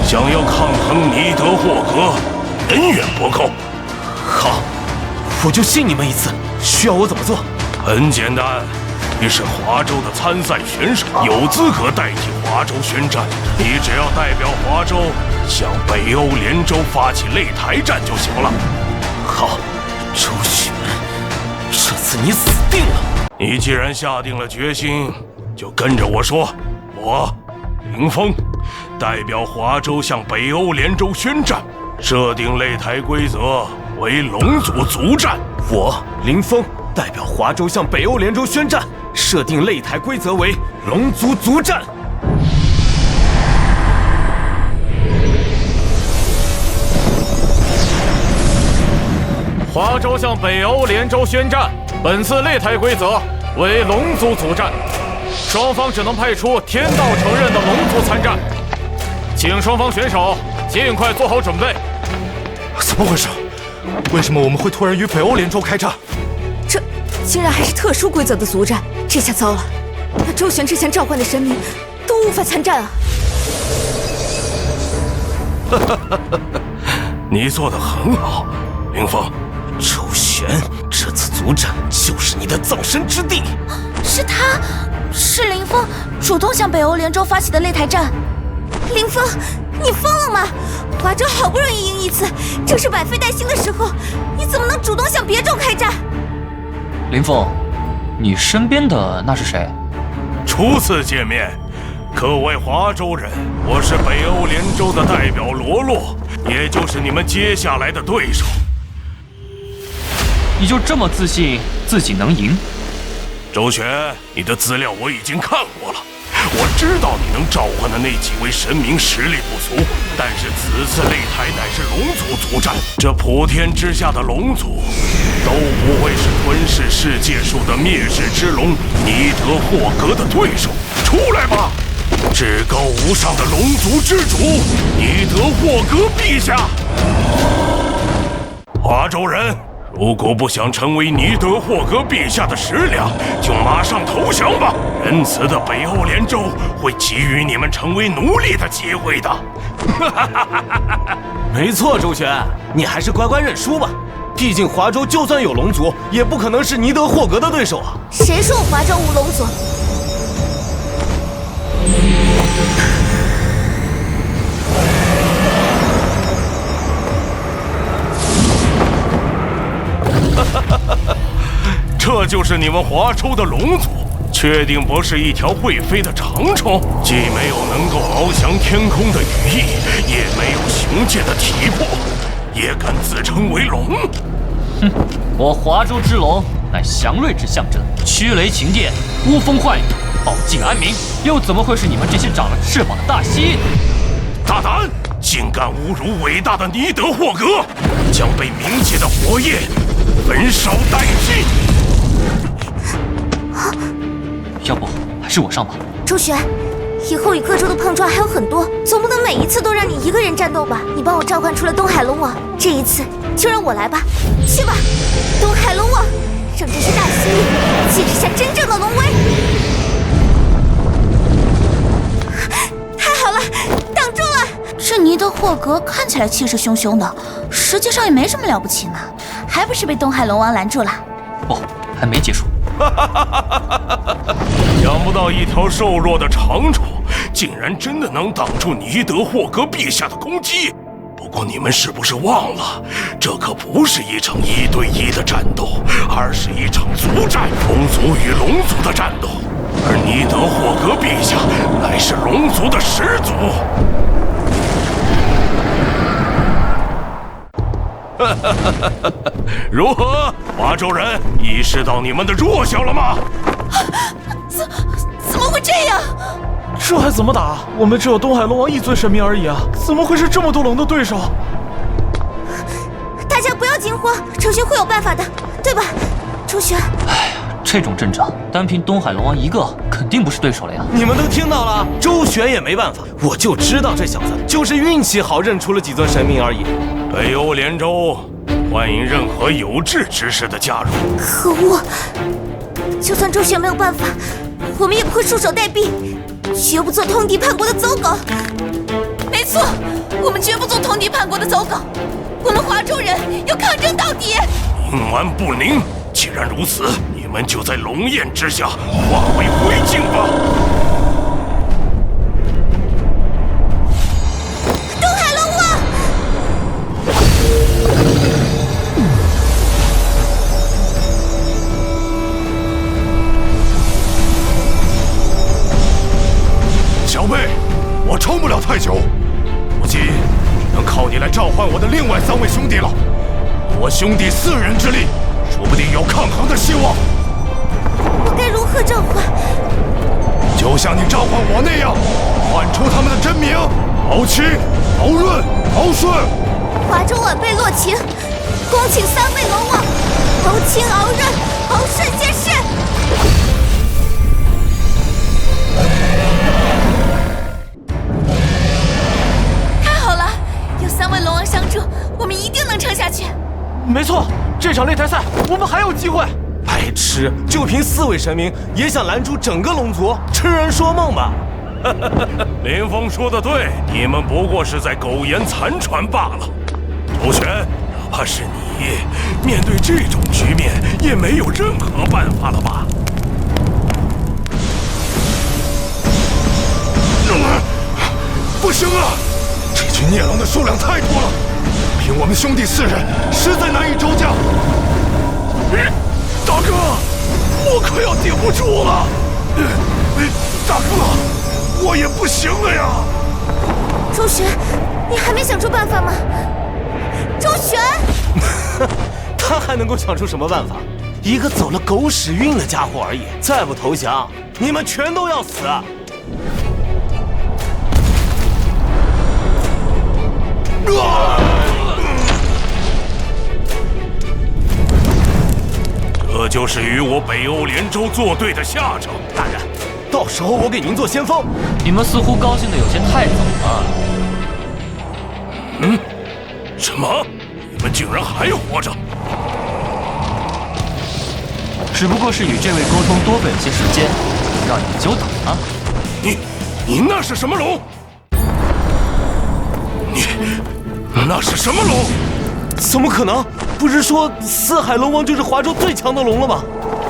想要抗衡尼德霍格，远远不够。好，我就信你们一次。需要我怎么做？很简单，你是华州的参赛选手，有资格代替华州宣战。你只要代表华州向北欧联州发起擂台战就行了。好，周旋，这次你死定了。你既然下定了决心，就跟着我说。我林峰代表华州向北欧联州宣战，设定擂台规则为龙族族战。我林峰代表华州向北欧联州宣战，设定擂台规则为龙族族战。华州向北欧联州宣战，本次擂台规则为龙族族战，双方只能派出天道承认的龙族参战，请双方选手尽快做好准备。怎么回事？为什么我们会突然与北欧联州开战？这竟然还是特殊规则的族战，这下糟了！那周旋之前召唤的神明都无法参战啊！你做得很好，林峰。周旋，这次族战就是你的葬身之地。是他，是林峰主动向北欧联州发起的擂台战。林峰，你疯了吗？华州好不容易赢一次，正是百废待兴的时候，你怎么能主动向别州开战？林峰，你身边的那是谁？初次见面，各位华州人，我是北欧联州的代表罗洛，也就是你们接下来的对手。你就这么自信自己能赢？周旋，你的资料我已经看过了，我知道你能召唤的那几位神明实力不俗，但是此次擂台乃是龙族族战，这普天之下的龙族都不会是吞噬世界树的灭世之龙尼德霍格的对手。出来吧，至高无上的龙族之主尼德霍格陛下！华州人，如果不想成为尼德霍格陛下的食粮，就马上投降吧！仁慈的北欧联州会给予你们成为奴隶的机会的。没错，周旋，你还是乖乖认输吧。毕竟华州就算有龙族，也不可能是尼德霍格的对手啊。谁说我华州无龙族？这就是你们华州的龙族，确定不是一条会飞的长虫？既没有能够翱翔天空的羽翼，也没有雄健的体魄，也敢自称为龙？哼，我华州之龙乃祥瑞之象征，驱雷擎电，呼风唤雨，保境安民，又怎么会是你们这些长了翅膀的大蜥蜴？大胆，竟敢侮辱伟大的尼德霍格，将被冥界的火焰焚烧殆尽！要不还是我上吧。周旋，以后与各州的碰撞还有很多，总不能每一次都让你一个人战斗吧？你帮我召唤出了东海龙王，这一次就让我来吧。去吧，东海龙王，让这些大蜥蜴见识下真正的龙威！太好了，挡住了！这尼德霍格格看起来气势汹汹的，实际上也没什么了不起嘛，还不是被东海龙王拦住了？不，还没结束。想不到一条瘦弱的长虫，竟然真的能挡住尼德霍格陛下的攻击。不过你们是不是忘了，这可不是一场1对1的战斗，而是一场族战，龙族与龙族的战斗。而尼德霍格陛下乃是龙族的始祖。如何，华州人意识到你们的弱小了吗？怎么会这样？这还怎么打？我们只有东海龙王一尊神明而已啊，怎么会是这么多龙的对手？大家不要惊慌，周旋会有办法的，对吧，周旋？哎呀，这种阵仗，单凭东海龙王一个肯定不是对手了呀！你们都听到了，周旋也没办法，我就知道这小子就是运气好，认出了几尊神明而已。北欧连州欢迎任何有志之士的加入。可恶！就算周旋没有办法，我们也不会束手待毙，绝不做通敌叛国的走狗。没错，我们绝不做通敌叛国的走狗。我们华州人要抗争到底。冥顽不灵，既然如此，你们就在龙焰之下化为灰烬吧。东海龙王！小贝，我撑不了太久，估计只能靠你来召唤我的另外3位兄弟了。我兄弟4人之力，说不定有抗衡的希望。我该如何召唤？就像你召唤我那样，唤出他们的真名：敖青、敖润、敖顺。华州晚辈洛晴，恭请3位龙王，敖青、敖润、敖顺先逝。太好了，有3位龙王相助，我们一定能撑下去。没错，这场擂台赛我们还有机会。白痴，就凭4位神明也想拦住整个龙族，痴人说梦吧！林峰说的对，你们不过是在苟延残喘罢了。周旋，哪怕是你，面对这种局面也没有任何办法了吧？不行啊！这群孽龙的数量太多了，凭我们兄弟4人实在难以招架。大哥，我可要顶不住了！大哥，我也不行了呀！周旋，你还没想出办法吗？周旋，他还能够想出什么办法？一个走了狗屎运的家伙而已，再不投降，你们全都要死！这就是与我北欧连州作对的下场。大人，到时候我给您做先锋。你们似乎高兴的有些太早了。什么？你们竟然还活着？只不过是与这位沟通多费了些时间，让你们久等了。你那是什么龙？你那是什么龙？怎么可能？不是说4海龙王就是华州最强的龙了吗？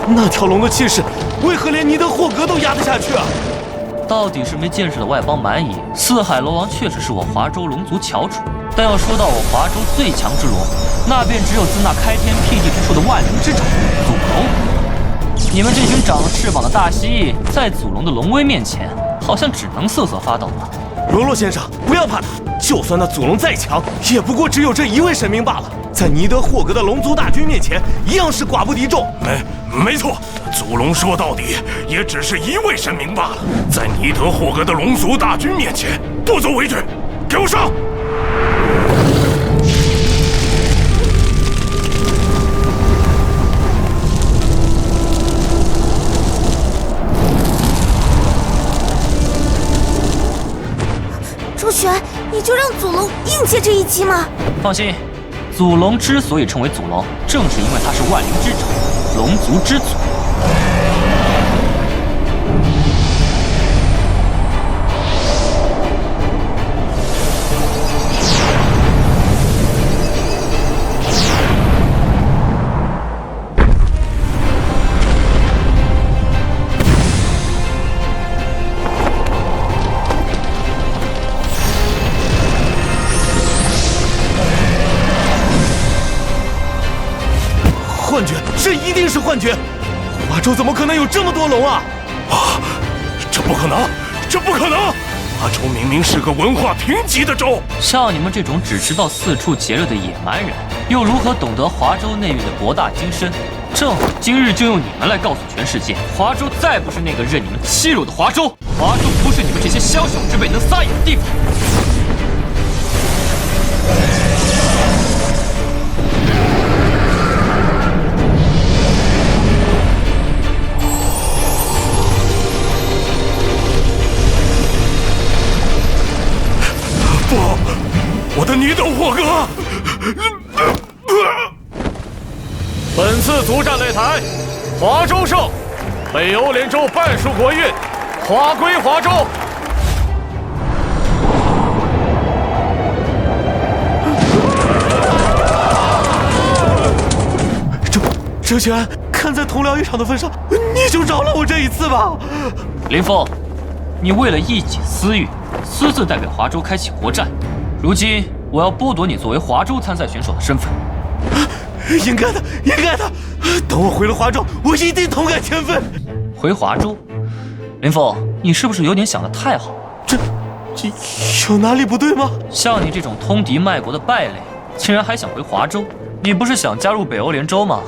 那条龙的气势，为何连尼德霍格都压得下去啊？到底是没见识的外邦蛮夷。4海龙王确实是我华州龙族翘楚，但要说到我华州最强之龙，那便只有自那开天辟地之处的万灵之长祖龙。你们这群长了翅膀的大蜥蜴，在祖龙的龙威面前，好像只能瑟瑟发抖了。罗罗先生，不要怕他，就算那祖龙再强，也不过只有这1位神明罢了，在尼德霍格的龙族大军面前，一样是寡不敌众。没错，祖龙说到底也只是1位神明罢了，在尼德霍格的龙族大军面前，不足为惧。给我上！周旋，你就让祖龙硬接这一击吗？放心，祖龙之所以称为祖龙，正是因为他是万灵之长，龙族之祖。幻觉？华州怎么可能有这么多龙啊？啊，这不可能，这不可能！华州明明是个文化贫瘠的州。像你们这种只知道四处劫掠的野蛮人，又如何懂得华州内域的博大精深？正好今日就用你们来告诉全世界，华州再不是那个任你们欺辱的华州，华州不是你们这些枭雄之辈能撒野的地方。不，我的女斗火哥！本次族战擂台，华州胜，北欧连州半数国运，华归华州。哲玄，看在同僚一场的份上，你就饶了我这一次吧。林峰，你为了一己私欲，私自代表华州开启国战，如今我要剥夺你作为华州参赛选手的身份。应该的，应该的。等我回了华州，我一定痛改前非。回华州？林峰，你是不是有点想得太好了？这有哪里不对吗？像你这种通敌卖国的败类，竟然还想回华州？你不是想加入北欧联州吗？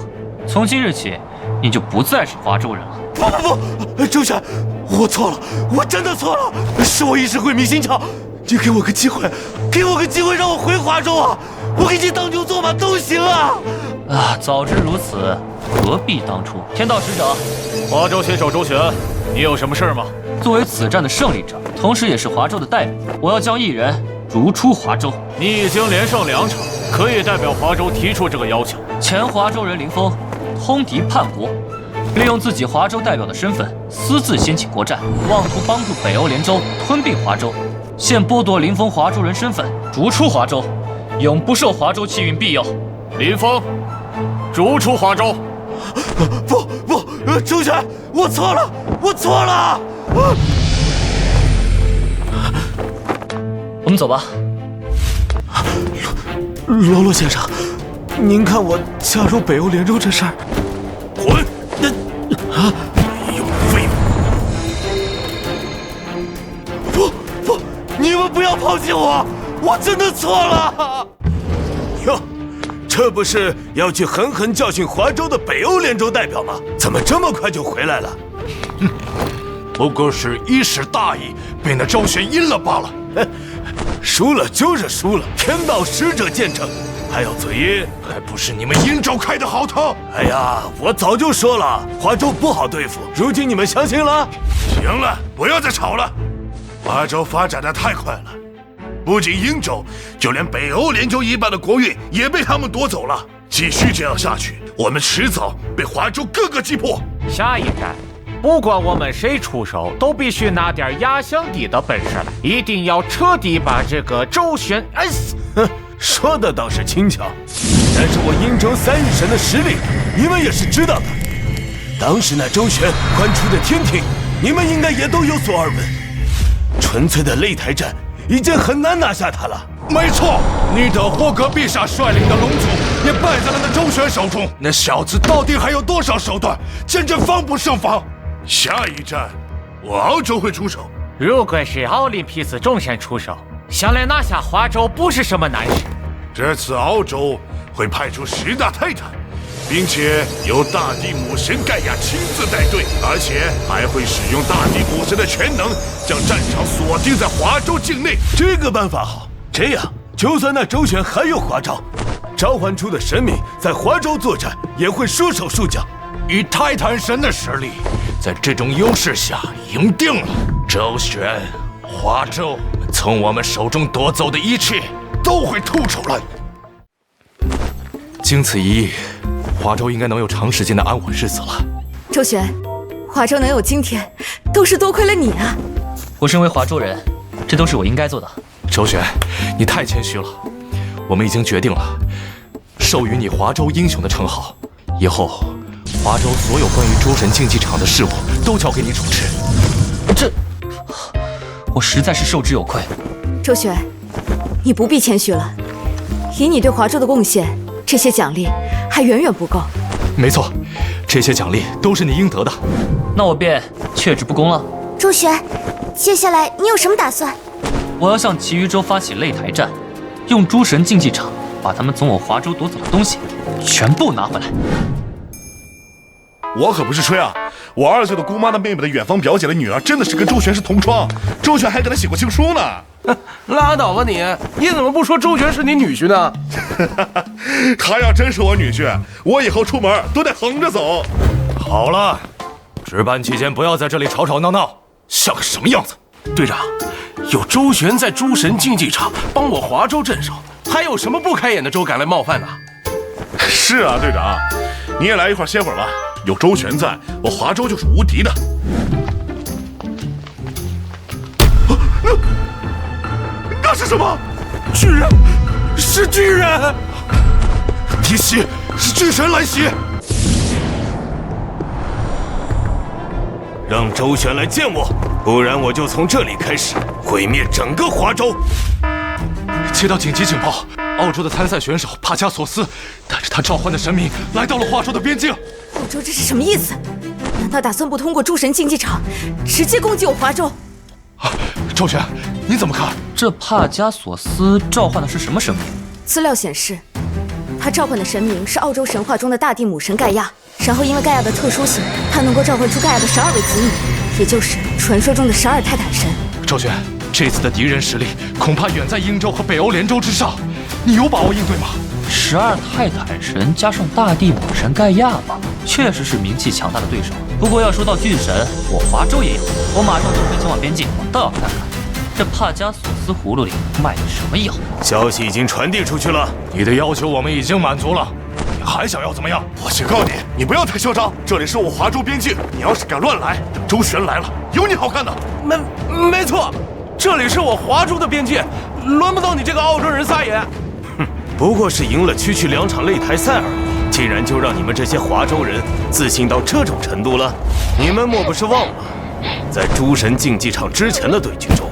从今日起，你就不再是华州人了。不，周旋，我错了，我真的错了，是我一时鬼迷心窍。你给我个机会，给我个机会让我回华州啊！我给你当牛做马都行啊！啊，早知如此，何必当初？天道使者，华州选手周旋，你有什么事吗？作为此战的胜利者，同时也是华州的代表，我要将一人逐出华州。你已经连胜2场，可以代表华州提出这个要求。前华州人林峰，通敌叛国，利用自己华州代表的身份，私自掀起国战，妄图帮助北欧联州吞并华州。现剥夺林峰华州人身份，逐出华州，永不受华州气运庇佑。林峰，逐出华州。不，周旋，我错了，我错了。我们走吧。罗罗先生，您看我加入北欧联州这事儿，滚！没用的废物！不，你们不要抛弃我，我真的错了。哟，这不是要去狠狠教训华州的北欧联州代表吗？怎么这么快就回来了？不过是一时大意，被那周旋阴了罢了。输了就是输了，天道使者见证。还要嘴硬，还不是你们殷州开的好头！哎呀，我早就说了，华州不好对付，如今你们相信了？行了，不要再吵了。华州发展的太快了，不仅殷州，就连北欧联州一半的国运也被他们夺走了。继续这样下去，我们迟早被华州各个击破。下一站，不管我们谁出手，都必须拿点压箱底的本事来，一定要彻底把这个周旋摁死。说的倒是轻巧，但是我殷州3日神的实力，你们也是知道的。当时那周旋关出的天庭，你们应该也都有所耳闻。纯粹的擂台战，已经很难拿下他了。没错，你的霍格陛下率领的龙族也败在了那周旋手中。那小子到底还有多少手段，简直防不胜防。下一站，我澳洲会出手。如果是奥林匹斯众神出手，想来拿下华州不是什么难事。这次澳洲会派出10大泰坦，并且由大地母神盖亚亲自带队，而且还会使用大地母神的全能，将战场锁定在华州境内。这个办法好，这样就算那周旋还有华招，召唤出的神明在华州作战也会束手束脚。以泰坦神的实力，在这种优势下赢定了。周旋，华州从我们手中夺走的一切都会吐出来。经此一役，华州应该能有长时间的安稳日子了。周旋，华州能有今天，都是多亏了你啊！我身为华州人，这都是我应该做的。周旋，你太谦虚了。我们已经决定了，授予你华州英雄的称号。以后，华州所有关于诸神竞技场的事务都交给你主持。我实在是受之有愧。周旋，你不必谦虚了。以你对华州的贡献，这些奖励还远远不够。没错，这些奖励都是你应得的。那我便却之不恭了。周旋，接下来你有什么打算？我要向其余州发起擂台战，用诸神竞技场把他们从我华州夺走的东西全部拿回来。我可不是吹啊！我2岁的姑妈的妹妹的远房表姐的女儿，真的是跟周旋是同窗，周旋还给她写过情书呢。拉倒吧你！你怎么不说周旋是你女婿呢？他要真是我女婿，我以后出门都得横着走。好了，值班期间不要在这里吵吵闹闹，像个什么样子？队长，有周旋在诸神竞技场帮我华州镇守，还有什么不开眼的州敢来冒犯呢？是啊，队长，你也来一块歇会儿吧。有周旋在，我华州就是无敌的。那是什么？巨人，是巨人！敌袭，是巨神来袭！让周旋来见我，不然我就从这里开始毁灭整个华州。接到紧急警报，澳洲的参赛选手帕加索斯带着他召唤的神明来到了华州的边境。澳洲这是什么意思？难道打算不通过诸神竞技场，直接攻击我华州？周旋，你怎么看？这帕加索斯召唤的是什么神明？资料显示，他召唤的神明是澳洲神话中的大地母神盖亚。然后因为盖亚的特殊性，他能够召唤出盖亚的12位子女，也就是传说中的12泰坦神。周旋，这次的敌人实力恐怕远在英州和北欧联州之上，你有把握应对吗？12泰坦神加上大地母神盖亚吧，确实是名气强大的对手。不过要说到巨神，我华州也有，我马上动身前往边境，我倒要看看这帕加索斯葫芦里卖的什么药。消息已经传递出去了，你的要求我们已经满足了，你还想要怎么样？我警告你，你不要太嚣张，这里是我华州边境，你要是敢乱来，等周旋来了，有你好看的。没错，这里是我华州的边界，轮不到你这个澳洲人撒野。哼，不过是赢了区2场擂台赛而已，竟然就让你们这些华州人自信到这种程度了？你们莫不是忘了，在诸神竞技场之前的对局中，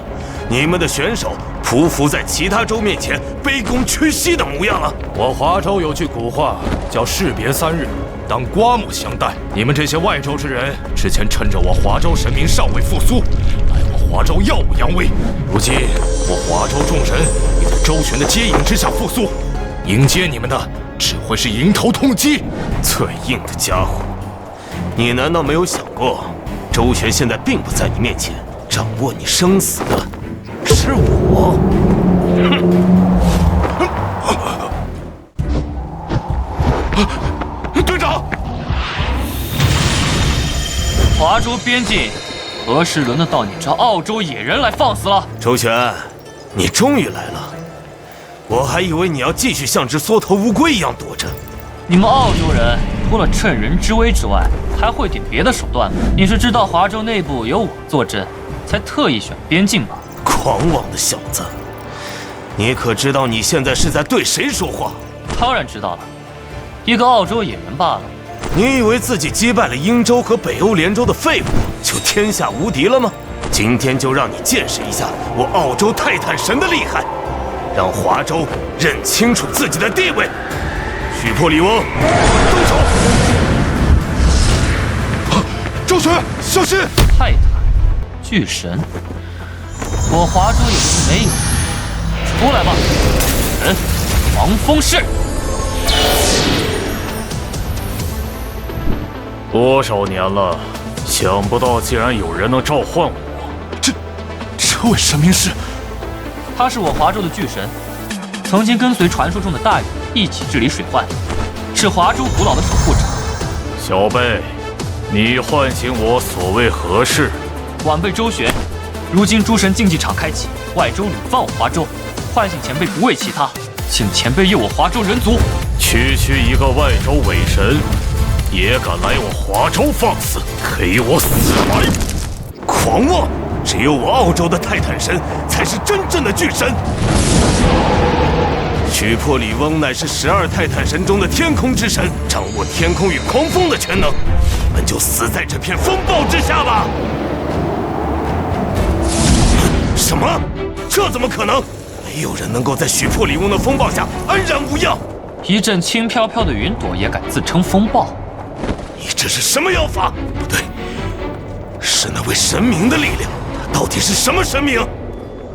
你们的选手匍匐在其他州面前，卑躬屈膝的模样了。我华州有句古话叫士别3日，当刮目相待。你们这些外州之人，之前趁着我华州神明尚未复苏，来我华州耀武扬威。如今我华州众神已在周旋的接引之下复苏，迎接你们的只会是迎头痛击。最硬的家伙，你难道没有想过，周旋现在并不在你面前，掌握你生死的是我。队长，华州边境何时轮得到你这澳洲野人来放肆了？周旋，你终于来了，我还以为你要继续像只缩头乌龟一样躲着。你们澳洲人除了趁人之危之外，还会点别的手段吗？你是知道华州内部有我坐镇，才特意选边境吧？狂妄的小子，你可知道你现在是在对谁说话？当然知道了，一个澳洲野人罢了。你以为自己击败了英州和北欧联州的废物，就天下无敌了吗？今天就让你见识一下我澳洲泰坦神的厉害，让华州认清楚自己的地位。许破里翁，动手！周旋，小心！泰坦，巨神，我华州也不是没有。出来吧，人，狂风式！多少年了，想不到竟然有人能召唤我。这位神明是？他是我华州的巨神，曾经跟随传说中的大禹一起治理水患，是华州古老的守护者。小辈，你唤醒我所为何事？晚辈周旋，如今诸神竞技场开启，外州屡犯我华州，唤醒前辈不为其他，请前辈佑我华州人族。区一个外州伪神，也敢来我华州放肆，给我死来！狂妄！只有我澳洲的泰坦神才是真正的巨神。许破里翁乃是12泰坦神中的天空之神，掌握天空与狂风的全能，你们就死在这片风暴之下吧！什么？这怎么可能？没有人能够在许破里翁的风暴下安然无恙。一阵轻飘飘的云朵也敢自称风暴？你这是什么妖法？不对，是那位神明的力量。他到底是什么神明？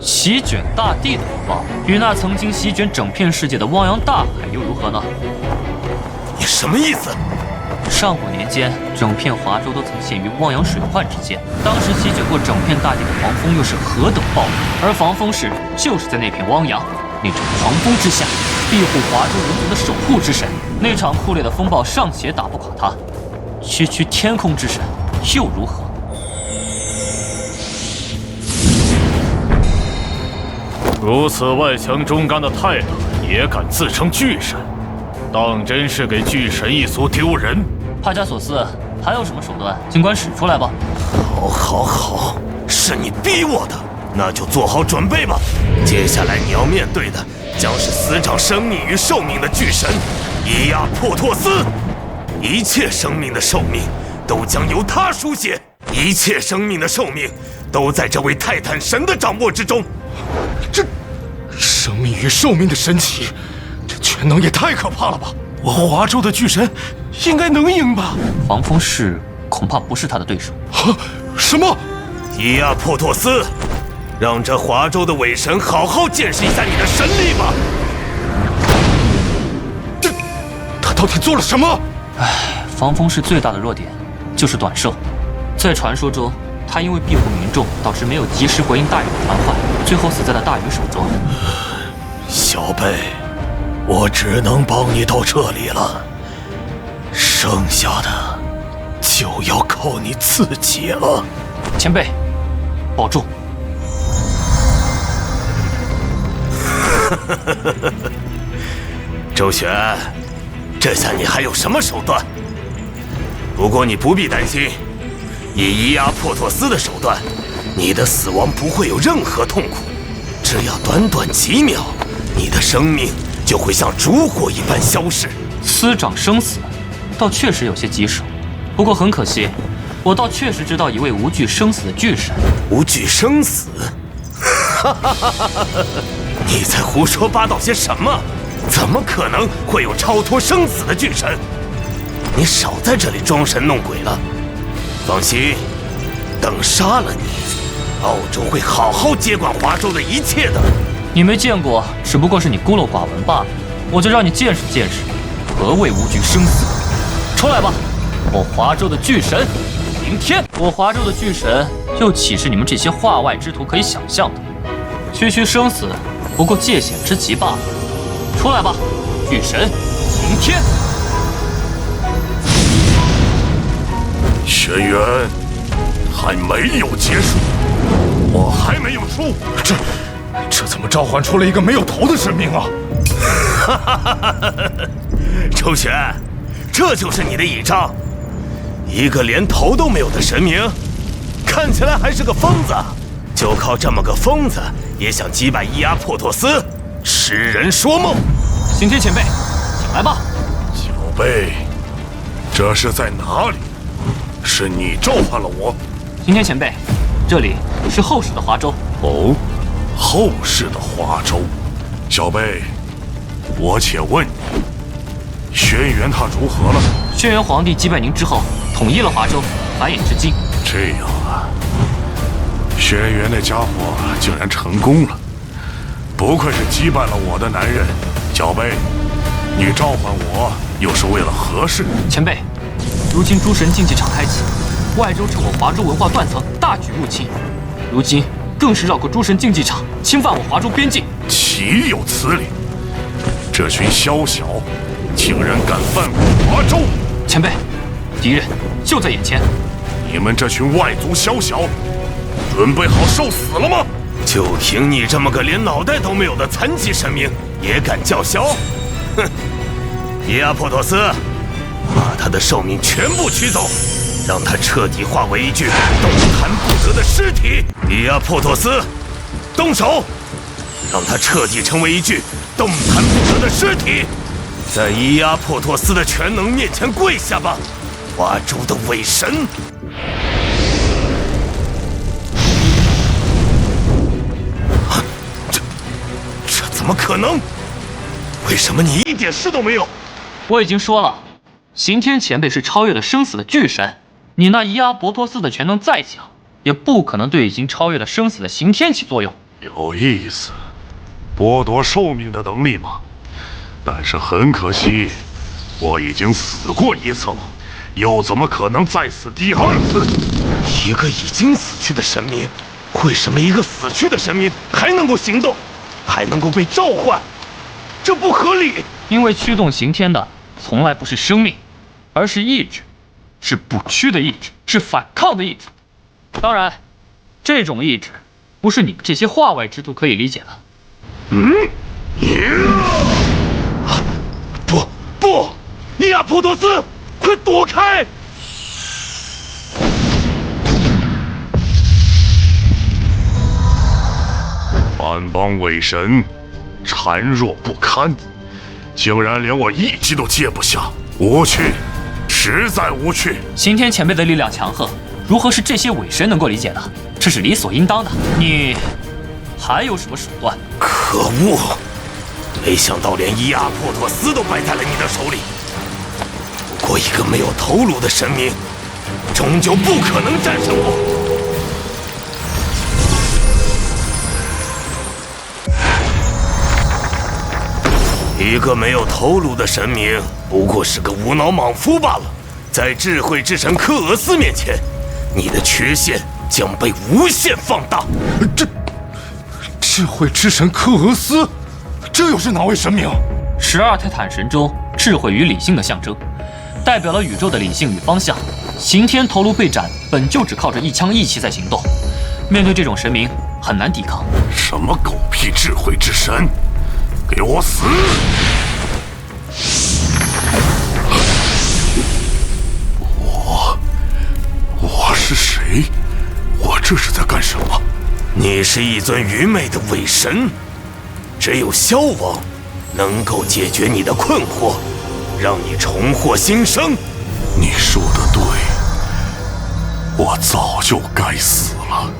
席卷大地的风暴，与那曾经席卷整片世界的汪洋大海又如何呢？你什么意思？上古年间，整片华州都曾陷于汪洋水患之间。当时席卷过整片大地的狂风又是何等暴力，而防风氏就是在那片汪洋、那种狂风之下，庇护华州人族的守护之神。那场酷烈的风暴尚且打不垮他，区区天空之神又如何？如此外强中干的态度，也敢自称巨神，当真是给巨神一族丢人！帕加索斯，还有什么手段，尽管使出来吧。好，是你逼我的，那就做好准备吧。接下来你要面对的将是司掌生命与寿命的巨神伊亚珀托斯，一切生命的寿命都将由他书写，一切生命的寿命都在这位泰坦神的掌握之中。这生命与寿命的神奇，这全能也太可怕了吧！我华州的巨神应该能赢吧？防风氏恐怕不是他的对手。什么？伊亚珀托斯，让这华州的伪神好好见识一下你的神力吧！他到底做了什么？防风氏最大的弱点就是短寿，在传说中，他因为庇护民众，导致没有及时回应大禹的传唤，最后死在了大禹手中。小贝，我只能帮你到这里了，剩下的就要靠你自己了。前辈，保重。周旋，这下你还有什么手段？不过你不必担心，以伊亚珀托斯的手段，你的死亡不会有任何痛苦，只要短短几秒，你的生命就会像烛火一般消逝。司掌生死，倒确实有些棘手。不过很可惜，我倒确实知道一位无惧生死的巨神。无惧生死？你在胡说八道些什么？怎么可能会有超脱生死的巨神？你少在这里装神弄鬼了。放心，等杀了你，澳洲会好好接管华州的一切的。你没见过，只不过是你孤陋寡闻罢了。我就让你见识见识，何谓无惧生死。出来吧，我华州的巨神迎天！我华州的巨神又岂是你们这些化外之徒可以想象的？区区生死，不过界险之极罢了。出来吧，巨神迎天！轩辕还没有结束，我还没有输。这怎么召唤出了一个没有头的神明啊？周旋，这就是你的倚仗？一个连头都没有的神明，看起来还是个疯子。就靠这么个疯子，也想击败伊阿珀托斯？痴人说梦！刑天前辈，请来吧。小贝，这是在哪里？是你召唤了我？刑天前辈，这里是后世的华州。哦，后世的华州。小贝，我且问你，轩辕他如何了？轩辕皇帝击败您之后，统一了华州，繁衍至今。这样啊，轩辕那家伙竟然成功了，不愧是击败了我的男人。小贝，你召唤我又是为了何事？前辈，如今诸神竞技场开启，外州趁我华州文化断层，大举入侵，如今更是绕过诸神竞技场，侵犯我华州边境。岂有此理！这群宵小竟然敢犯我华州！前辈，敌人就在眼前。你们这群外族宵小，准备好受死了吗？就凭你这么个连脑袋都没有的残疾神明，也敢叫嚣？哼！伊阿珀托斯，把他的寿命全部取走，让他彻底化为一具动弹不得的尸体。伊阿珀托斯，动手！让他彻底成为一具动弹不得的尸体，在伊阿珀托斯的全能面前跪下吧，华州的伪神！这怎么可能？为什么你一点事都没有？我已经说了，刑天前辈是超越了生死的巨神，你那伊阿博托斯的全能再强，也不可能对已经超越了生死的刑天起作用。有意思，剥夺寿命的能力吗？但是很可惜，我已经死过一次了，又怎么可能再死第二次？一个已经死去的神明，为什么一个死去的神明还能够行动，还能够被召唤？这不合理。因为驱动刑天的从来不是生命，而是意志，是不屈的意志，是反抗的意志。当然，这种意志不是你们这些化外之徒可以理解的。不，伊阿普托斯，快躲开！藩邦伪神，孱弱不堪，竟然连我一击都接不下，无趣，实在无趣。刑天前辈的力量强横，如何是这些伪神能够理解的？这是理所应当的。你还有什么手段？可恶！没想到连伊阿破托斯都败在了你的手里。不过一个没有头颅的神明，终究不可能战胜我。一个没有头颅的神明，不过是个无脑莽夫罢了。在智慧之神科俄斯面前，你的缺陷将被无限放大。智慧之神科俄斯，这又是哪位神明？12泰坦神中，智慧与理性的象征，代表了宇宙的理性与方向。刑天头颅被斩，本就只靠着一腔义气在行动，面对这种神明很难抵抗。什么狗屁智慧之神！给我死！我是谁？我这是在干什么？你是一尊愚昧的伪神，只有萧王能够解决你的困惑，让你重获新生。你说的对，我早就该死了。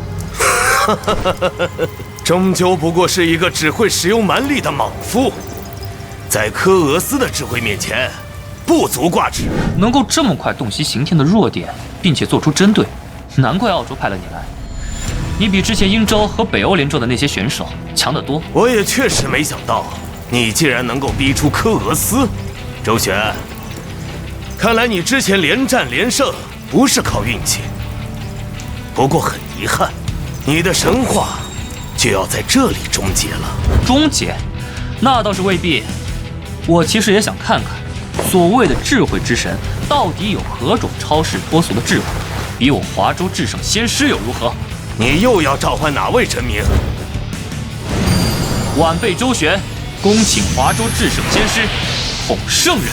终究不过是一个只会使用蛮力的莽夫，在科俄斯的智慧面前，不足挂齿。能够这么快洞悉刑天的弱点，并且做出针对，难怪澳洲派了你来。你比之前英州和北欧联州的那些选手强得多。我也确实没想到，你竟然能够逼出科俄斯。周旋，看来你之前连战连胜不是靠运气。不过很遗憾，你的神话就要在这里终结了。终结？那倒是未必。我其实也想看看，所谓的智慧之神到底有何种超世脱俗的智慧，比我华州至圣先师又如何？你又要召唤哪位神明？晚辈周旋，恭请华州至圣先师统圣人。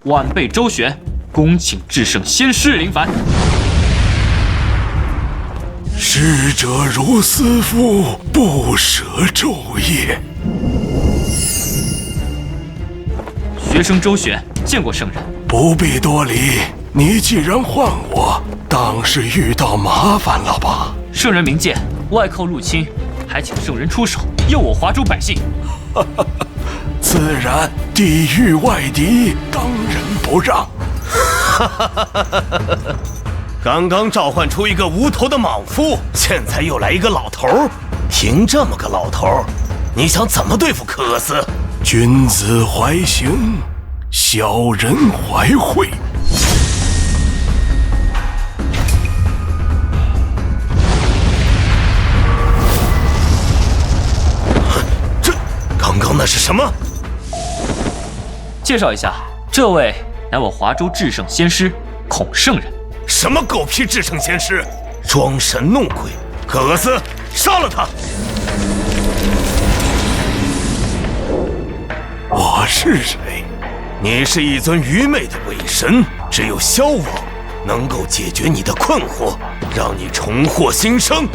晚辈周旋，恭请至圣先师临凡。逝者如斯夫，不舍昼夜。学生周旋，见过圣人。不必多礼，你既然唤我，当是遇到麻烦了吧？圣人明鉴，外寇入侵，还请圣人出手，佑我华州百姓。自然，地狱外敌，当仁不让。刚刚召唤出一个无头的莽夫，现在又来一个老头。凭这么个老头，你想怎么对付科俄斯？君子怀刑，小人怀惠。这刚刚那是什么？介绍一下，这位乃我华州至圣先师孔圣人。什么狗屁至圣先师，装神弄鬼！科俄斯，杀了他！我是谁？你是一尊愚昧的伪神，只有萧王能够解决你的困惑，让你重获新生。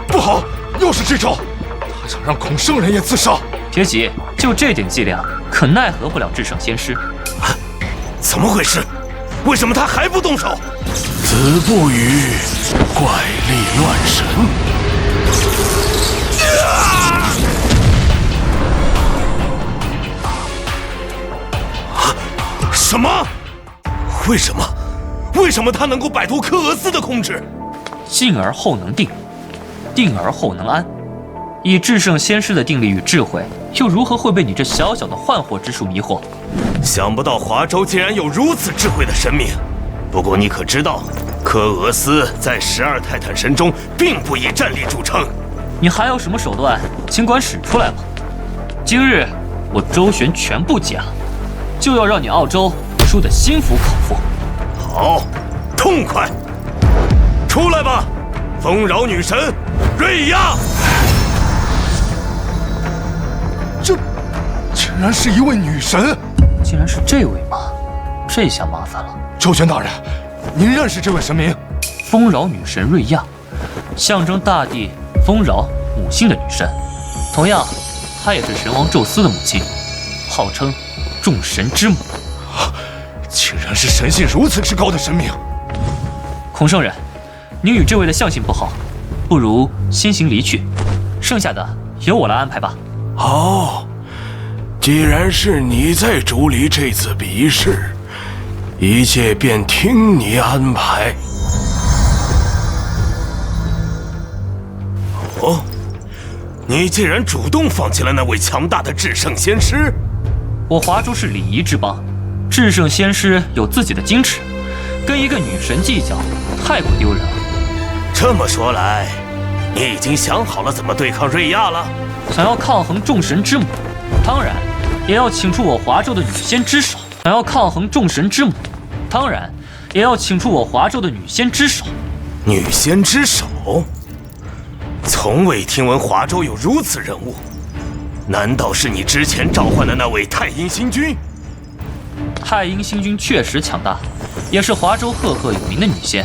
不好，又是这招！他想让孔圣人也自杀。别急，就这点伎俩，可奈何不了至圣先师。怎么回事？为什么他还不动手？子不语，怪力乱神。什么？为什么？为什么他能够摆脱科俄斯的控制？静而后能定，定而后能安。以至圣先师的定力与智慧，又如何会被你这小小的幻惑之术迷惑？想不到华州竟然有如此智慧的神明。不过你可知道，科俄斯在12泰坦神中并不以战力著称。你还有什么手段，尽管使出来吧。今日我周旋全部解了，就要让你澳洲输得心服口服。好，痛快！出来吧，丰饶女神瑞亚！这竟然是一位女神！竟然是这位吗？这下麻烦了。周旋大人，您认识这位神明？丰饶女神瑞亚，象征大地丰饶母性的女神。同样，她也是神王宙斯的母亲，号称众神之母。竟然是神性如此之高的神明！孔圣人，您与这位的相性不好，不如先行离去，剩下的由我来安排吧。哦，既然是你在主理这次比试，一切便听你安排。哦，你竟然主动放弃了那位强大的至圣先师！我华州是礼仪之邦，至圣先师有自己的矜持，跟一个女神计较，太过丢人了。这么说来，你已经想好了怎么对抗瑞亚了？想要抗衡众神之母，当然也要请出我华州的女仙之首。想要抗衡众神之母，当然也要请出我华州的女仙之首。女仙之首？从未听闻华州有如此人物，难道是你之前召唤的那位太阴星君？太阴星君确实强大，也是华州赫赫有名的女仙。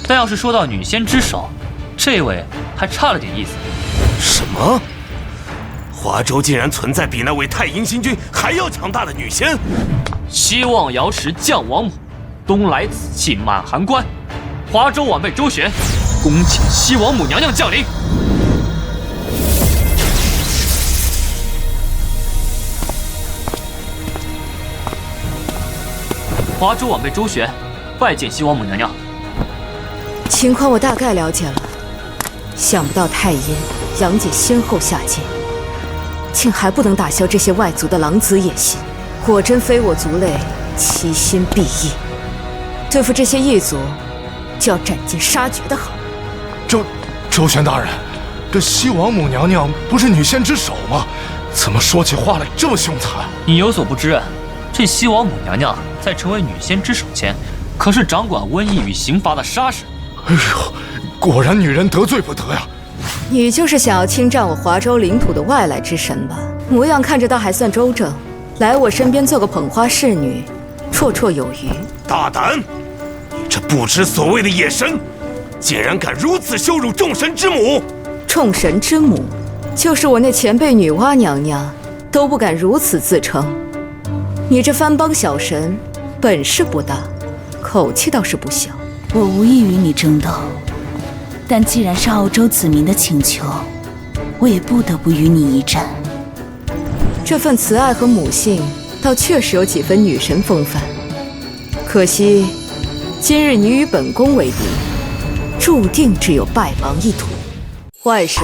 但要是说到女仙之首，这位还差了点意思。什么？华州竟然存在比那位太阴星君还要强大的女仙？西望瑶池降王母，东来紫气满函关。华州晚辈周旋，恭请西王母娘娘降临。华州晚辈周旋，拜见西王母娘娘。情况我大概了解了，想不到太阴、杨姐先后下界，竟还不能打消这些外族的狼子野心。果真非我族类，其心必异。对付这些异族，就要斩尽杀绝的好。周旋大人，这西王母娘娘不是女仙之首吗？怎么说起话来这么凶残？你有所不知，这西王母娘娘在成为女仙之首前，可是掌管瘟疫与刑罚的杀神。哎呦，果然女人得罪不得呀！你就是想要侵占我华州领土的外来之神吧？模样看着倒还算周正，来我身边做个捧花侍女，绰绰有余。大胆！你这不知所谓的野神，竟然敢如此羞辱众神之母！众神之母，就是我那前辈女娲娘娘都不敢如此自称。你这番邦小神，本事不大，口气倒是不小。我无意与你争斗，但既然是澳洲子民的请求，我也不得不与你一战。这份慈爱和母性，倒确实有几分女神风范。可惜，今日你与本宫为敌，注定只有败亡一途。外神，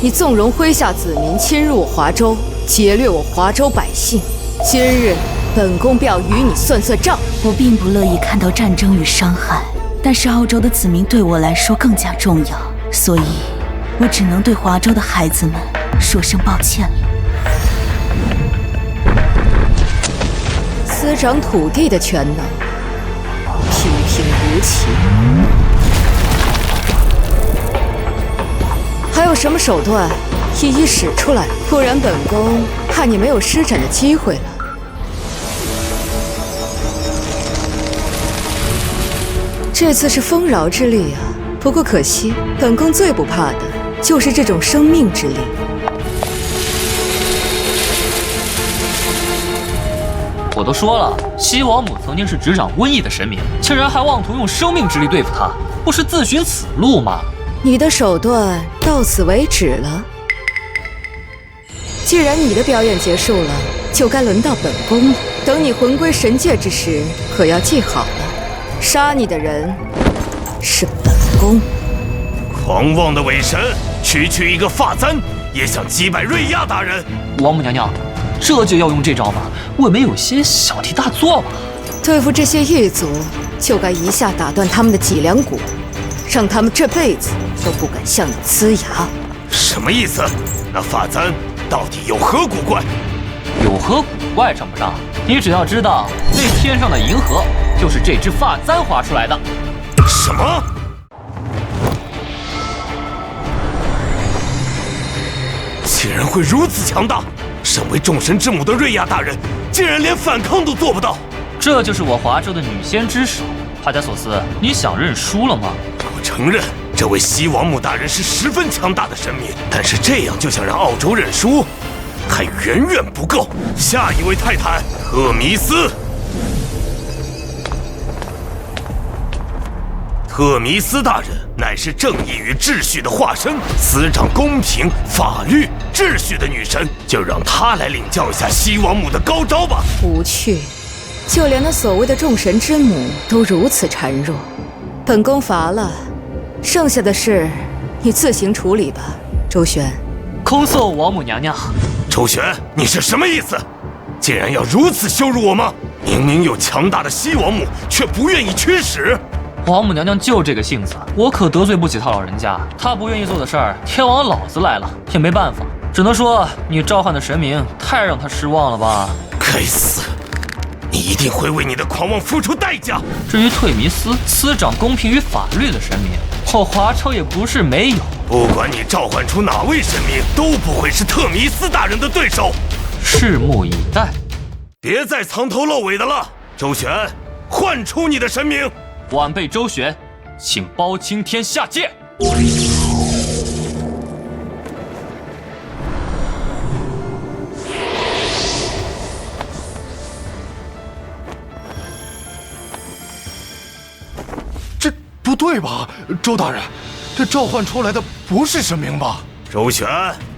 你纵容麾下子民侵入我华州，劫掠我华州百姓，今日本宫便要与你算算账。我并不乐意看到战争与伤害，但是澳洲的子民对我来说更加重要，所以我只能对华州的孩子们说声抱歉了。滋长土地的全能，平平无奇。还有什么手段，一一使出来，不然本宫怕你没有施展的机会了。这次是丰饶之力啊，不过可惜，本宫最不怕的就是这种生命之力。我都说了，西王母曾经是执掌瘟疫的神明，竟然还妄图用生命之力对付她，不是自寻死路吗？你的手段到此为止了。既然你的表演结束了，就该轮到本宫了。等你魂归神界之时，可要记好了，杀你的人是本宫。狂妄的伪神，区区一个发簪也想击败瑞亚大人？王母娘娘，这就要用这招吗？未免有些小题大做吧。对付这些异族，就该一下打断他们的脊梁骨，让他们这辈子都不敢向你呲牙。什么意思？那发簪到底有何古怪？有何古怪称不上，你只要知道，那天上的银河就是这只发簪划出来的。什么？竟然会如此强大！身为众神之母的瑞亚大人，竟然连反抗都做不到。这就是我华州的女仙之手。帕加索斯，你想认输了吗？我承认，这位西王母大人是十分强大的神明，但是这样就想让澳洲认输，还远远不够。下一位泰坦，赫弥斯。赫弥斯大人乃是正义与秩序的化身，司掌公平、法律、秩序的女神，就让她来领教一下西王母的高招吧。无趣，就连那所谓的众神之母都如此孱弱，本宫乏了，剩下的事你自行处理吧。周旋，空送王母娘娘。周旋，你是什么意思？竟然要如此羞辱我吗？明明有强大的西王母，却不愿意驱使。王母娘娘就这个性子，我可得罪不起她老人家。她不愿意做的事儿，天王老子来了也没办法，只能说你召唤的神明太让她失望了吧。该死，你一定会为你的狂妄付出代价。至于退弥斯，司掌公平与法律的神明，我华超也不是没有。不管你召唤出哪位神明，都不会是特弥斯大人的对手。拭目以待。别再藏头露尾的了，周旋，唤出你的神明。晚辈周旋，请包青天下界。这不对吧，周大人，这召唤出来的不是神明吧？周旋，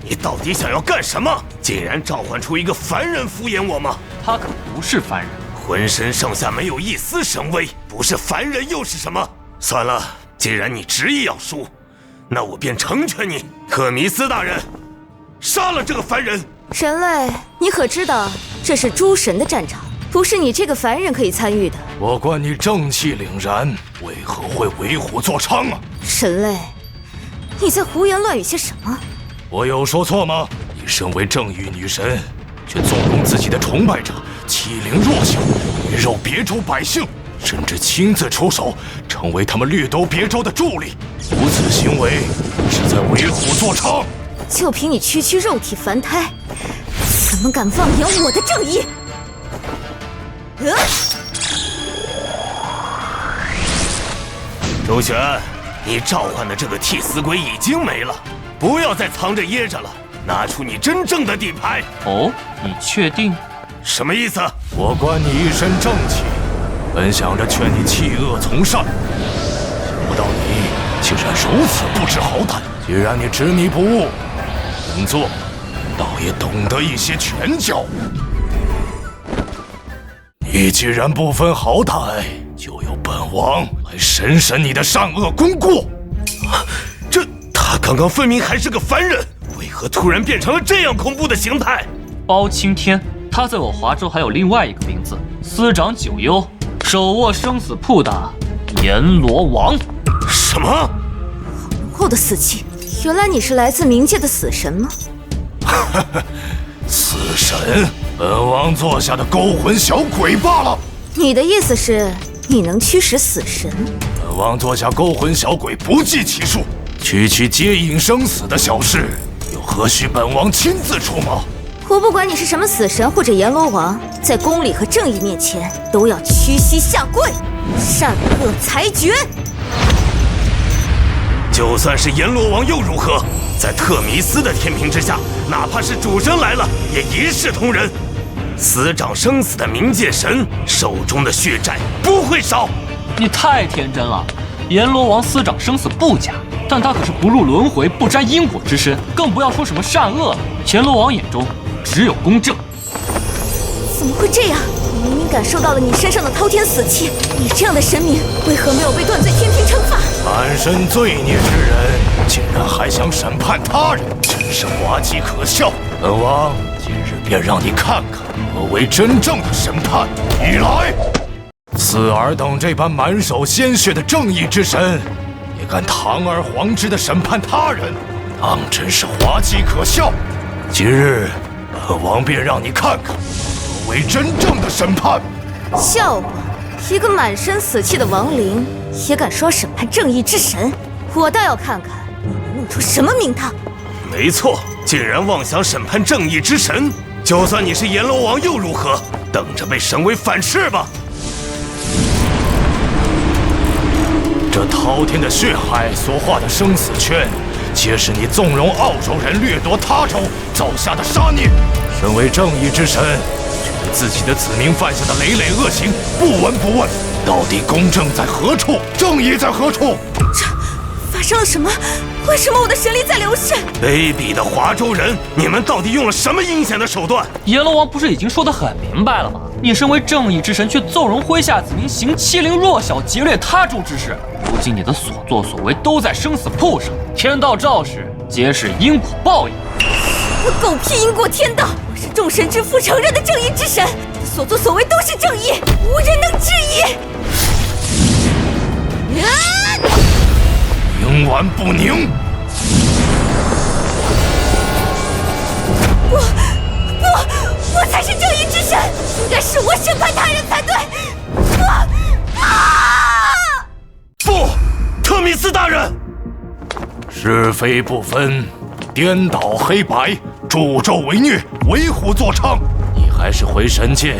你到底想要干什么？竟然召唤出一个凡人敷衍我吗？他可不是凡人。浑身上下没有一丝神威，不是凡人又是什么？算了，既然你执意要输，那我便成全你。特弥斯大人，杀了这个凡人！人类，你可知道这是诸神的战场，不是你这个凡人可以参与的。我观你正气凛然，为何会为虎作伥啊？人类，你在胡言乱语些什么？我有说错吗？你身为正义女神，却纵容自己的崇拜者欺凌弱小，鱼肉别州百姓，甚至亲自出手，成为他们掠夺别州的助力。如此行为是在为虎作伥。就凭你区区肉体凡胎，怎么敢妄言我的正义？周旋，你召唤的这个替死鬼已经没了，不要再藏着掖着了，拿出你真正的底牌。哦，你确定？什么意思？我观你一身正气，本想着劝你弃恶从善，想不到你竟然如此不知好歹。既然你执迷不悟，本座倒也懂得一些拳脚。你既然不分好歹，就由本王来审审你的善恶功过。他刚刚分明还是个凡人，为何突然变成了这样恐怖的形态？包青天，他在我华州还有另外一个名字，司掌九幽，手握生死簿的阎罗王。什么？好浓厚的死气！原来你是来自冥界的死神吗？死神，本王座下的勾魂小鬼罢了。你的意思是，你能驱使死神？本王座下勾魂小鬼不计其数，区区接引生死的小事，又何须本王亲自出马？我不管你是什么死神或者阎罗王，在公理和正义面前都要屈膝下跪，善恶裁决。就算是阎罗王又如何？在特弥斯的天平之下，哪怕是主神来了，也一视同仁。司掌生死的冥界神手中的血债不会少。你太天真了，阎罗王司掌生死不假，但他可是不入轮回、不沾因果之身，更不要说什么善恶了。阎罗王眼中只有公正。怎么会这样？感受到了你身上的滔天死气。你这样的神明，为何没有被断罪天庭惩罚？满身罪孽之人，竟然还想审判他人，真是滑稽可笑。本王今日便让你看看何为真正的审判。你来！此尔等这般满手鲜血的正义之神，也敢堂而皇之的审判他人，当真是滑稽可笑。今日本王便让你看看何为真正的审判。笑话！一个满身死气的亡灵，也敢说审判正义之神？我倒要看看你能弄出什么名堂！没错，竟然妄想审判正义之神，就算你是阎罗王又如何？等着被神为反噬吧！这滔天的血海所画的生死圈，皆是你纵容澳洲人掠夺他州造下的杀孽。身为正义之神，却对自己的子民犯下的累累恶行不闻不问，到底公正在何处？正义在何处？发生了什么？为什么我的神力在流逝？卑鄙的华州人，你们到底用了什么阴险的手段？阎罗王不是已经说得很明白了吗？你身为正义之神，却纵容麾下子民行欺凌弱小、劫掠他州之事。如今你的所作所为都在生死簿上，天道昭示，皆是因果报应。我狗屁因果天道！我是众神之父承认的正义之神，你的所作所为都是正义，无人能质疑。冥顽不宁！我才是正义之神，应该是我审判他人才对。不，特米斯大人，是非不分，颠倒黑白，助纣为虐，为虎作伥。你还是回神界，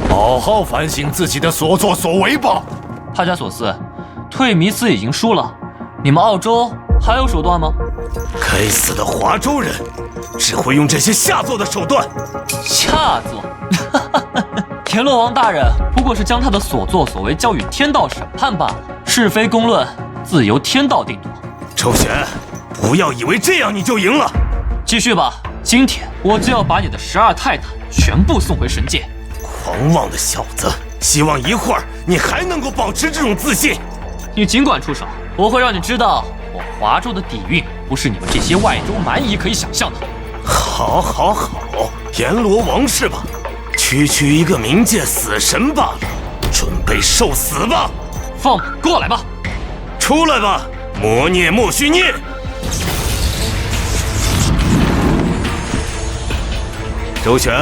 好好反省自己的所作所为吧。帕加索斯，退弥斯已经输了，你们澳洲还有手段吗？该死的华州人，只会用这些下作的手段。下作？阎罗王大人不过是将他的所作所为交予天道审判罢了，是非公论自由天道定夺。周旋，不要以为这样你就赢了。继续吧，今天我就要把你的12泰坦全部送回神界。狂妄的小子，希望一会儿你还能够保持这种自信。你尽管出手，我会让你知道，我华州的底蕴不是你们这些外州蛮夷可以想象的。好，阎罗王是吧？区区一个冥界死神罢了，准备受死吧！放马过来吧！出来吧，魔孽莫须涅！周旋，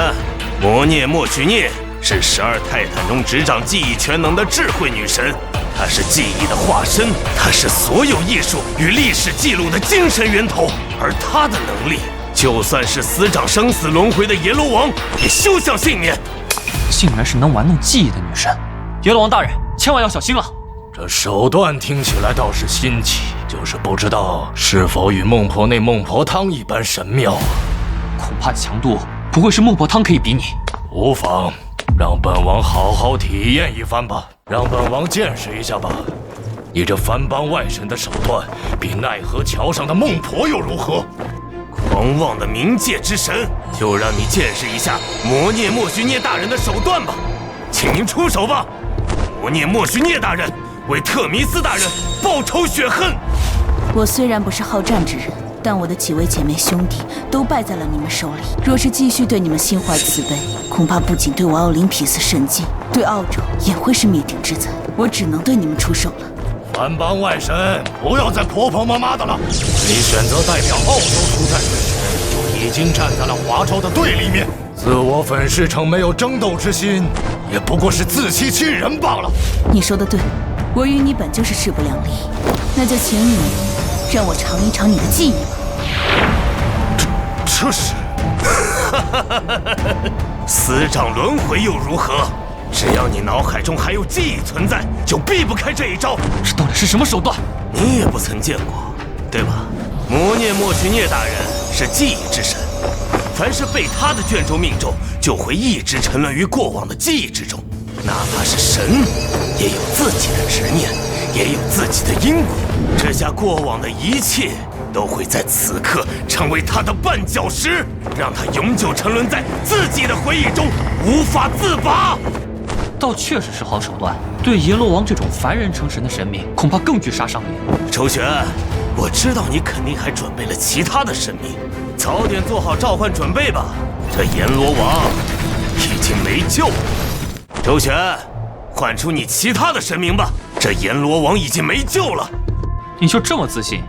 魔孽莫须涅是12泰坦中执掌记忆全能的智慧女神，她是记忆的化身，她是所有艺术与历史记录的精神源头，而她的能力，就算是司掌生死轮回的阎罗王也休想幸免。竟然是能玩弄记忆的女神，阎罗王大人千万要小心了。这手段听起来倒是新奇，就是不知道是否与孟婆内孟婆汤一般神妙啊。恐怕强度不会是孟婆汤可以比拟。无妨，让本王好好体验一番吧，让本王见识一下吧。你这番邦外神的手段，比奈何桥上的孟婆又如何？狂妄的冥界之神，就让你见识一下魔孽莫须涅大人的手段吧，请您出手吧，魔孽莫须涅大人，为特弥斯大人报仇雪恨。我虽然不是好战之人，但我的几位姐妹兄弟都败在了你们手里。若是继续对你们心怀慈悲，恐怕不仅对我奥林匹斯神界，对澳洲也会是灭顶之灾。我只能对你们出手了。番邦外神，不要再婆婆妈妈的了。你选择代表澳洲出战之时，就已经站在了华州的对立面。自我粉饰成没有争斗之心，也不过是自欺欺人罢了。你说的对，我与你本就是势不两立，那就请你让我尝一尝你的记忆吧。这是，司掌轮回又如何？只要你脑海中还有记忆存在，就避不开这一招。这到底是什么手段？你也不曾见过，对吧？魔孽莫须涅大人是记忆之神，凡是被他的卷轴命中，就会一直沉沦于过往的记忆之中。哪怕是神，也有自己的执念，也有自己的因果。这下过往的一切都会在此刻成为他的绊脚石，让他永久沉沦在自己的回忆中，无法自拔。倒确实是好手段。对阎罗王这种凡人成神的神明，恐怕更具杀伤力。周旋，我知道你肯定还准备了其他的神明，早点做好召唤准备吧。这阎罗王已经没救了。周旋，唤出你其他的神明吧。这阎罗王已经没救了。你就这么自信？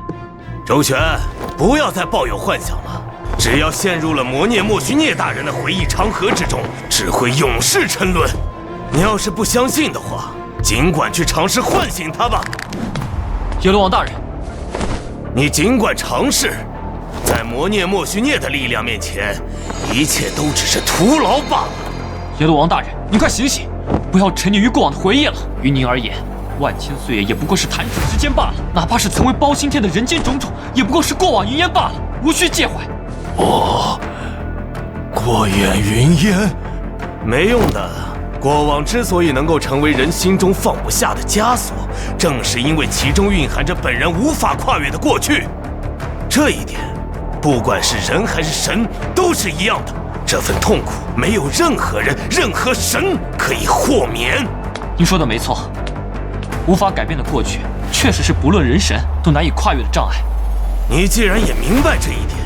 周旋，不要再抱有幻想了。只要陷入了魔涅莫须涅大人的回忆长河之中，只会永世沉沦。你要是不相信的话，尽管去尝试唤醒他吧。阎罗王大人，你尽管尝试，在魔涅莫须涅的力量面前，一切都只是徒劳罢了。阎罗王大人，您快醒醒，不要沉溺于过往的回忆了。于您而言，万千岁月也不过是弹指之间罢了，哪怕是曾为包青天的人间种种，也不过是过往云烟罢了，无需介怀。过眼云烟，没用的。过往之所以能够成为人心中放不下的枷锁，正是因为其中蕴含着本人无法跨越的过去。这一点，不管是人还是神，都是一样的。这份痛苦，没有任何人、任何神可以豁免。您说的没错，无法改变的过去，确实是不论人神都难以跨越的障碍。你既然也明白这一点，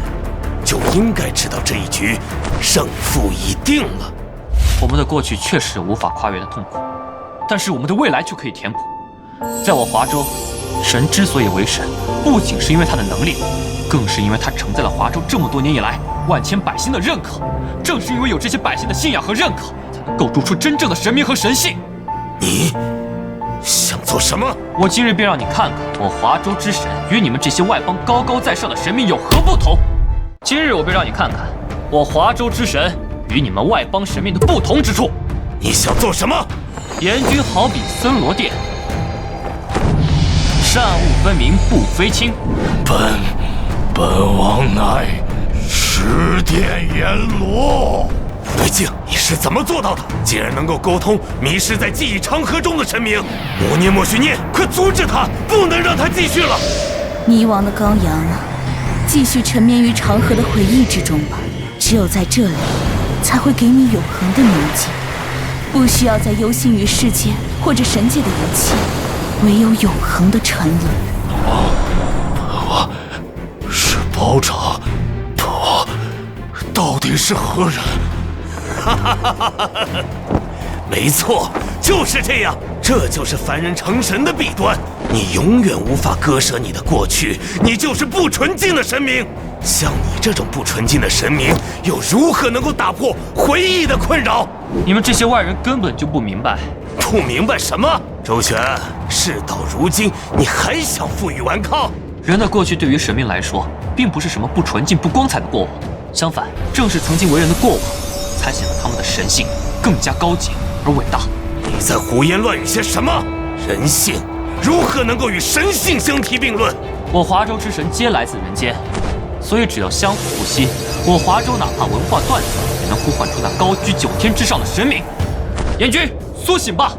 就应该知道这一局胜负已定了。我们的过去确实有无法跨越的痛苦，但是我们的未来却可以填补。在我华州，神之所以为神，不仅是因为他的能力，更是因为他承载了华州这么多年以来万千百姓的认可。正是因为有这些百姓的信仰和认可，才能构筑出真正的神明和神性。你想做什么？我今日便让你看看我华州之神与你们这些外邦高高在上的神明有何不同。今日我便让你看看我华州之神与你们外邦神明的不同之处。你想做什么？阎君好比森罗殿，善恶分明不非亲。本王乃十殿阎罗。不对劲，你是怎么做到的？竟然能够沟通迷失在记忆长河中的神明。魔涅莫须涅，快阻止他，不能让他继续了。迷惘的羔羊啊，继续沉湎于长河的回忆之中吧。只有在这里，才会给你永恒的宁静。不需要再忧心于世界或者神界的一切，唯有永恒的沉沦。我是包拯，我到底是何人？没错，就是这样。这就是凡人成神的弊端。你永远无法割舍你的过去，你就是不纯净的神明。像你这种不纯净的神明，又如何能够打破回忆的困扰？你们这些外人根本就不明白。不明白什么？周旋，事到如今，你还想负隅顽抗？人的过去对于神明来说，并不是什么不纯净、不光彩的过往，相反，正是曾经为人的过往，才显得他们的神性更加高洁而伟大。你在胡言乱语些什么？人性如何能够与神性相提并论？我华州之神皆来自人间，所以只要相互不息，我华州哪怕文化断层，也能呼唤出那高居9天之上的神明。阎君，苏醒吧！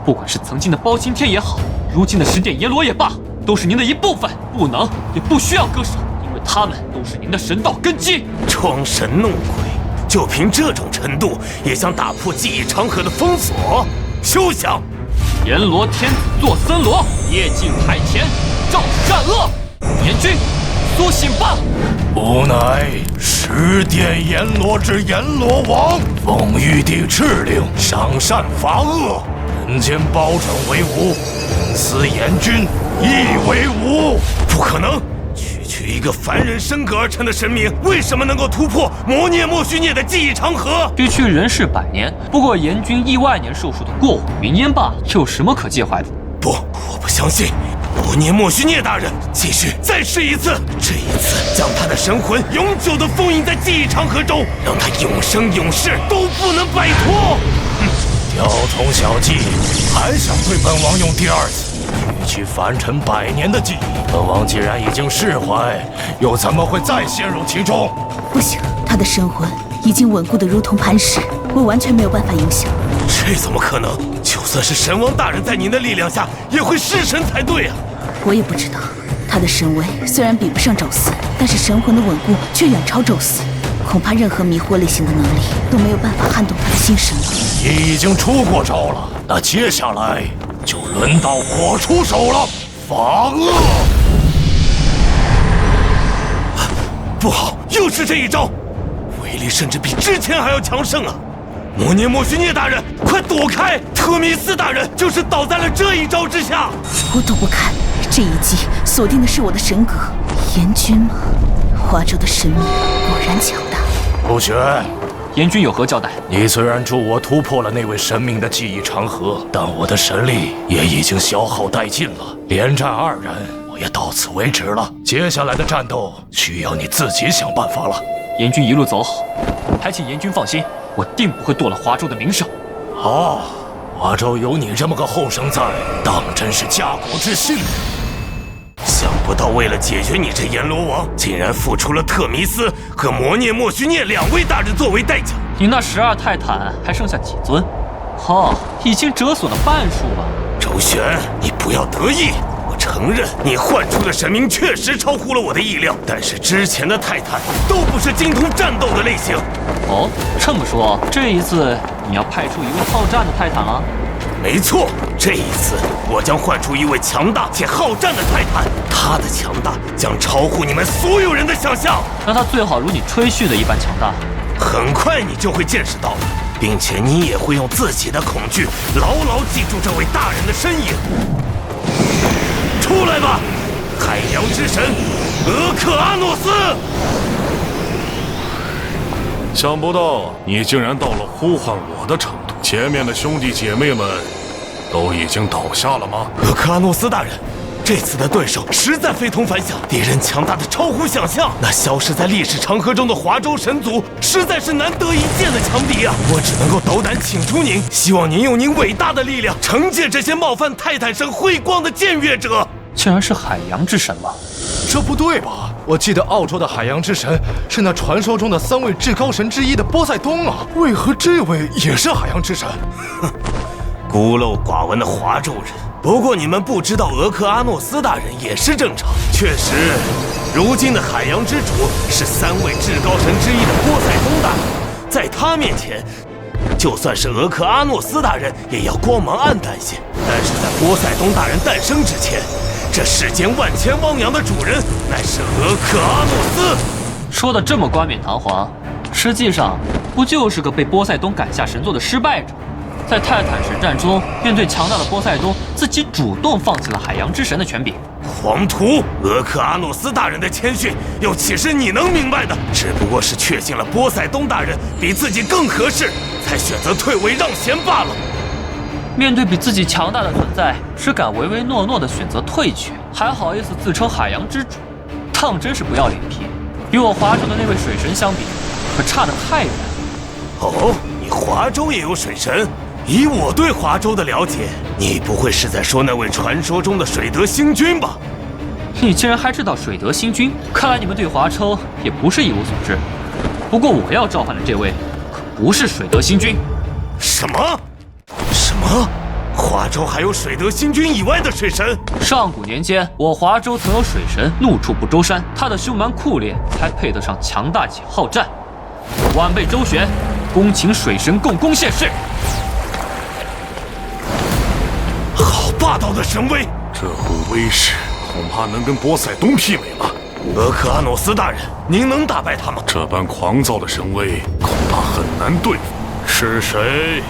不管是曾经的包青天也好，如今的10殿阎罗也罢，都是您的一部分，不能也不需要割舍，因为他们都是您的神道根基。装神弄鬼，就凭这种程度，也想打破记忆长河的封锁？休想！阎罗天子坐森罗，夜进太前，照善恶。阎君，苏醒吧！吾乃10殿阎罗之阎罗王，奉玉帝敕令，赏善罚恶，人间包拯为吾，阴司阎君亦为吾。不可能！区一个凡人升格而成的神明，为什么能够突破魔涅莫须涅的记忆长河？区区人世100年，不过阎君亿万年寿数的过往云烟罢了，这有什么可介怀的？不，我不相信！魔涅莫须涅大人，继续再试一次，这一次将他的神魂永久地封印在记忆长河中，让他永生永世都不能摆脱。雕虫小技，还想对本王用第2次？区凡尘100年的记忆，本王既然已经释怀，又怎么会再陷入其中？不行，他的神魂已经稳固的如同磐石，我完全没有办法影响。这怎么可能？就算是神王大人在您的力量下，也会失神才对啊！我也不知道，他的神威虽然比不上宙斯，但是神魂的稳固却远超宙斯。恐怕任何迷惑类型的能力都没有办法撼动他的心神了。你已经出过招了，那接下来就轮到我出手了。法厄！不好，又是这一招，威力甚至比之前还要强盛啊！摩涅莫须涅大人，快躲开！特弥斯大人就是倒在了这一招之下。我躲不开，这一击锁定的是我的神格。阎君吗？华州的神秘果然强大。陆玄，阎君有何交代？你虽然助我突破了那位神明的记忆长河，但我的神力也已经消耗殆尽了，连战2人，我也到此为止了。接下来的战斗需要你自己想办法了。阎君一路走好，还请阎君放心，我定不会堕了华州的名声。好，华州有你这么个后生在，当真是家国之幸。想不到为了解决你这阎罗王，竟然付出了特弥斯和摩涅莫须涅2位大人作为代价。你那12泰坦还剩下几尊？已经折损了半数了。周旋，你不要得意。我承认你唤出的神明确实超乎了我的意料，但是之前的泰坦都不是精通战斗的类型。哦，这么说，这一次你要派出一位好战的泰坦了？没错，这一次我将唤出一位强大且好战的泰坦，他的强大将超乎你们所有人的想象。那他最好如你吹嘘的一般强大。很快你就会见识到了，并且你也会用自己的恐惧牢牢记住这位大人的身影。出来吧，海洋之神俄克阿诺斯！想不到你竟然到了呼唤我的程度。前面的兄弟姐妹们都已经倒下了吗？俄克阿诺斯大人，这次的对手实在非同凡响，敌人强大的超乎想象。那消失在历史长河中的华州神族，实在是难得一见的强敌啊！我只能够斗胆请出您，希望您用您伟大的力量惩戒这些冒犯泰坦神辉光的僭越者。竟然是海洋之神吗？这不对吧？我记得澳洲的海洋之神是那传说中的3位至高神之一的波塞冬啊，为何这位也是海洋之神？哼，孤陋寡闻的华州人。不过你们不知道，俄克阿诺斯大人也是正常。确实，如今的海洋之主是3位至高神之一的波塞冬大人，在他面前，就算是俄克阿诺斯大人也要光芒暗淡些。但是在波塞冬大人诞生之前，这世间万千汪洋的主人乃是俄克阿诺斯。说的这么冠冕堂皇，实际上不就是个被波塞冬赶下神座的失败者？在泰坦神战中，面对强大的波塞冬，自己主动放弃了海洋之神的权柄。狂徒！俄克阿诺斯大人的谦逊，又岂是你能明白的？只不过是确信了波塞冬大人比自己更合适，才选择退位让贤罢了。面对比自己强大的存在，只敢唯唯诺诺地选择退却，还好意思自称海洋之主，当真是不要脸皮。与我华州的那位水神相比，可差得太远了。哦，你华州也有水神？以我对华州的了解，你不会是在说那位传说中的水德星君吧？你竟然还知道水德星君，看来你们对华州也不是一无所知。不过我要召唤的这位，可不是水德星君。什么？什么？华州还有水德星君以外的水神？上古年间，我华州曾有水神怒触不周山，他的凶蛮酷烈，才配得上强大且好战。晚辈周旋，恭请水神共工献世。好霸道的神威！这股威势恐怕能跟波塞冬媲美了。俄克阿诺斯大人，您能打败他吗？这般狂躁的神威，恐怕很难对付。是谁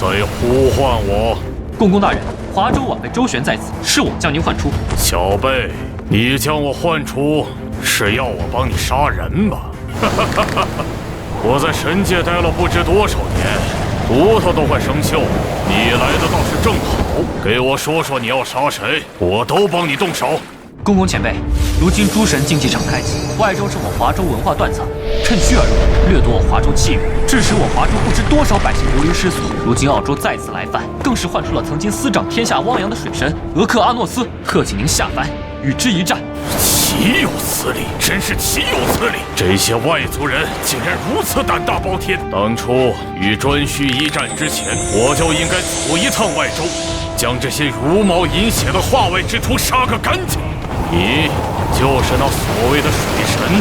在呼唤我？共工大人，华州晚辈周旋在此，是我将您唤出。小辈，你将我唤出，是要我帮你杀人吧？我在神界待了不知多少年，骨头都快生锈了。你来的倒是正好，给我说说你要杀谁，我都帮你动手。公公前辈，如今诸神竞技场开启，外州趁我华州文化断层，趁虚而入，掠夺我华州气运，致使我华州不知多少百姓流离失所。如今澳洲再次来犯，更是唤出了曾经司掌天下汪洋的水神俄克阿诺斯，特请您下凡与之一战。岂有此理！真是岂有此理！这些外族人竟然如此胆大包天！当初与颛顼一战之前，我就应该走一趟外州，将这些茹毛饮血的化外之徒杀个干净。你就是那所谓的水神，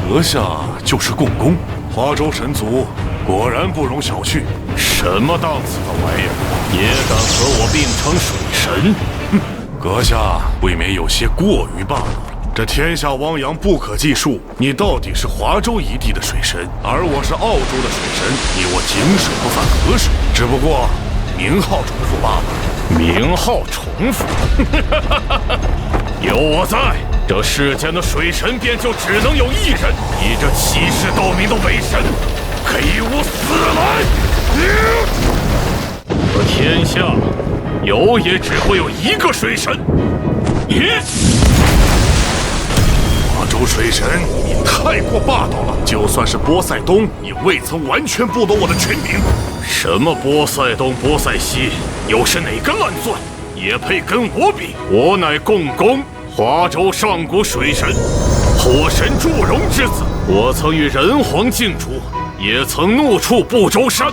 阁下就是共工，华州神族果然不容小觑。什么档次的玩意儿，也敢和我并称水神？哼，阁下未免有些过于罢了。这天下汪洋不可计数，你到底是华州一地的水神，而我是澳洲的水神，你我井水不犯河水，只不过名号重复罢了。名号重复？有我在，这世间的水神便就只能有一人。你这欺世盗名的伪神，给我死来！这天下有也只会有一个水神。你，华州水神，你太过霸道了！就算是波塞冬，也未曾完全剥夺我的权柄。什么波塞冬、波塞西，又是哪根烂钻，也配跟我比？我乃共工，华州上古水神，火神祝融之子。我曾与人皇竞逐，也曾怒触不周山。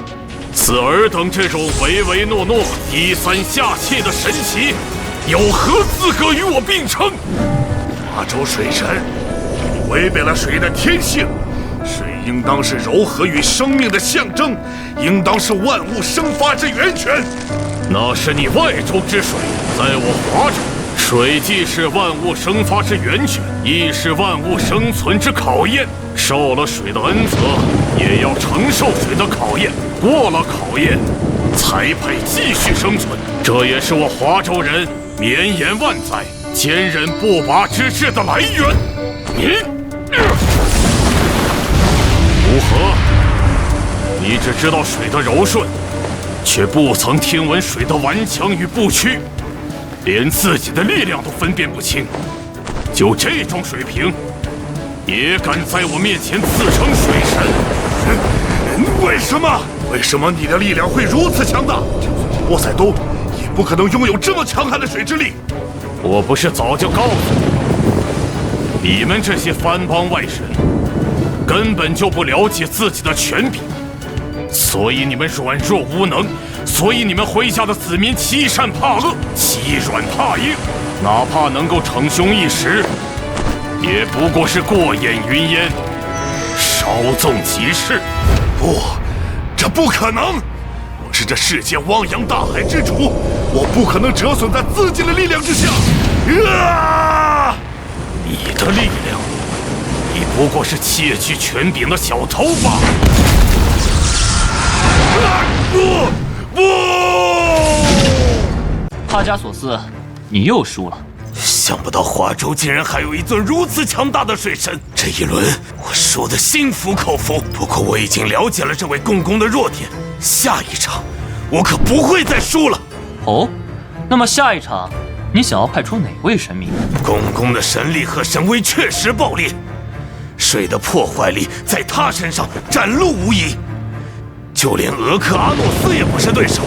此尔等这种唯唯诺诺、低三下气的神奇，有何资格与我并称？华州水神，你违背了水的天性。水应当是柔和与生命的象征，应当是万物生发之源泉。那是你外州之水，在我华州，水既是万物生发之源泉，亦是万物生存之考验。受了水的恩泽，也要承受水的考验。过了考验，才配继续生存。这也是我华州人绵延万载、坚韧不拔之志的来源。你。如何？你只知道水的柔顺，却不曾听闻水的顽强与不屈，连自己的力量都分辨不清。就这种水平，也敢在我面前自称水神？为什么？为什么你的力量会如此强大？就算是波塞冬，也不可能拥有这么强悍的水之力。我不是早就告诉你，你们这些藩邦外神，根本就不了解自己的权柄，所以你们软弱无能，所以你们麾下的子民欺善怕恶，欺软怕硬，哪怕能够逞凶一时，也不过是过眼云烟，稍纵即逝。不，这不可能！我是这世界汪洋大海之主，我不可能折损在自己的力量之下。你的力量，你不过是窃取权柄的小偷吧？不！帕加索斯，你又输了。想不到华州竟然还有一尊如此强大的水神，这一轮我输得心服口服。不过我已经了解了这位共工的弱点，下一场我可不会再输了。哦，那么下一场你想要派出哪位神明？共工的神力和神威确实爆裂，水的破坏力在他身上展露无遗，就连俄克阿诺斯也不是对手。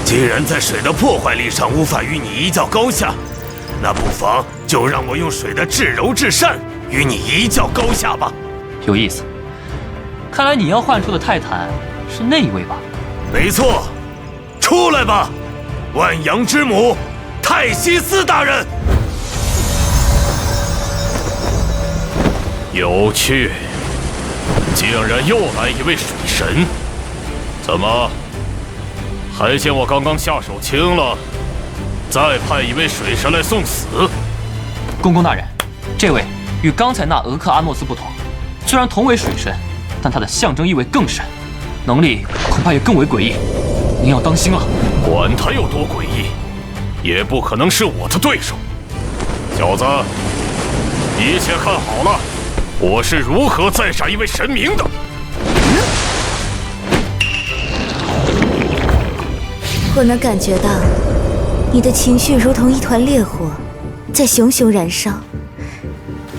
既然在水的破坏力上无法与你一较高下，那不妨就让我用水的至柔至善与你一较高下吧。有意思，看来你要唤出的泰坦是那一位吧？没错，出来吧，万阳之母泰西斯大人。有趣，竟然又来一位水神，怎么？还嫌我刚刚下手轻了，再派一位水神来送死？公公大人，这位与刚才那俄克阿诺斯不同，虽然同为水神，但他的象征意味更深，能力恐怕也更为诡异，您要当心了。管他有多诡异，也不可能是我的对手。小子，一切看好了，我是如何再杀一位神明的。我能感觉到，你的情绪如同一团烈火，在熊熊燃烧。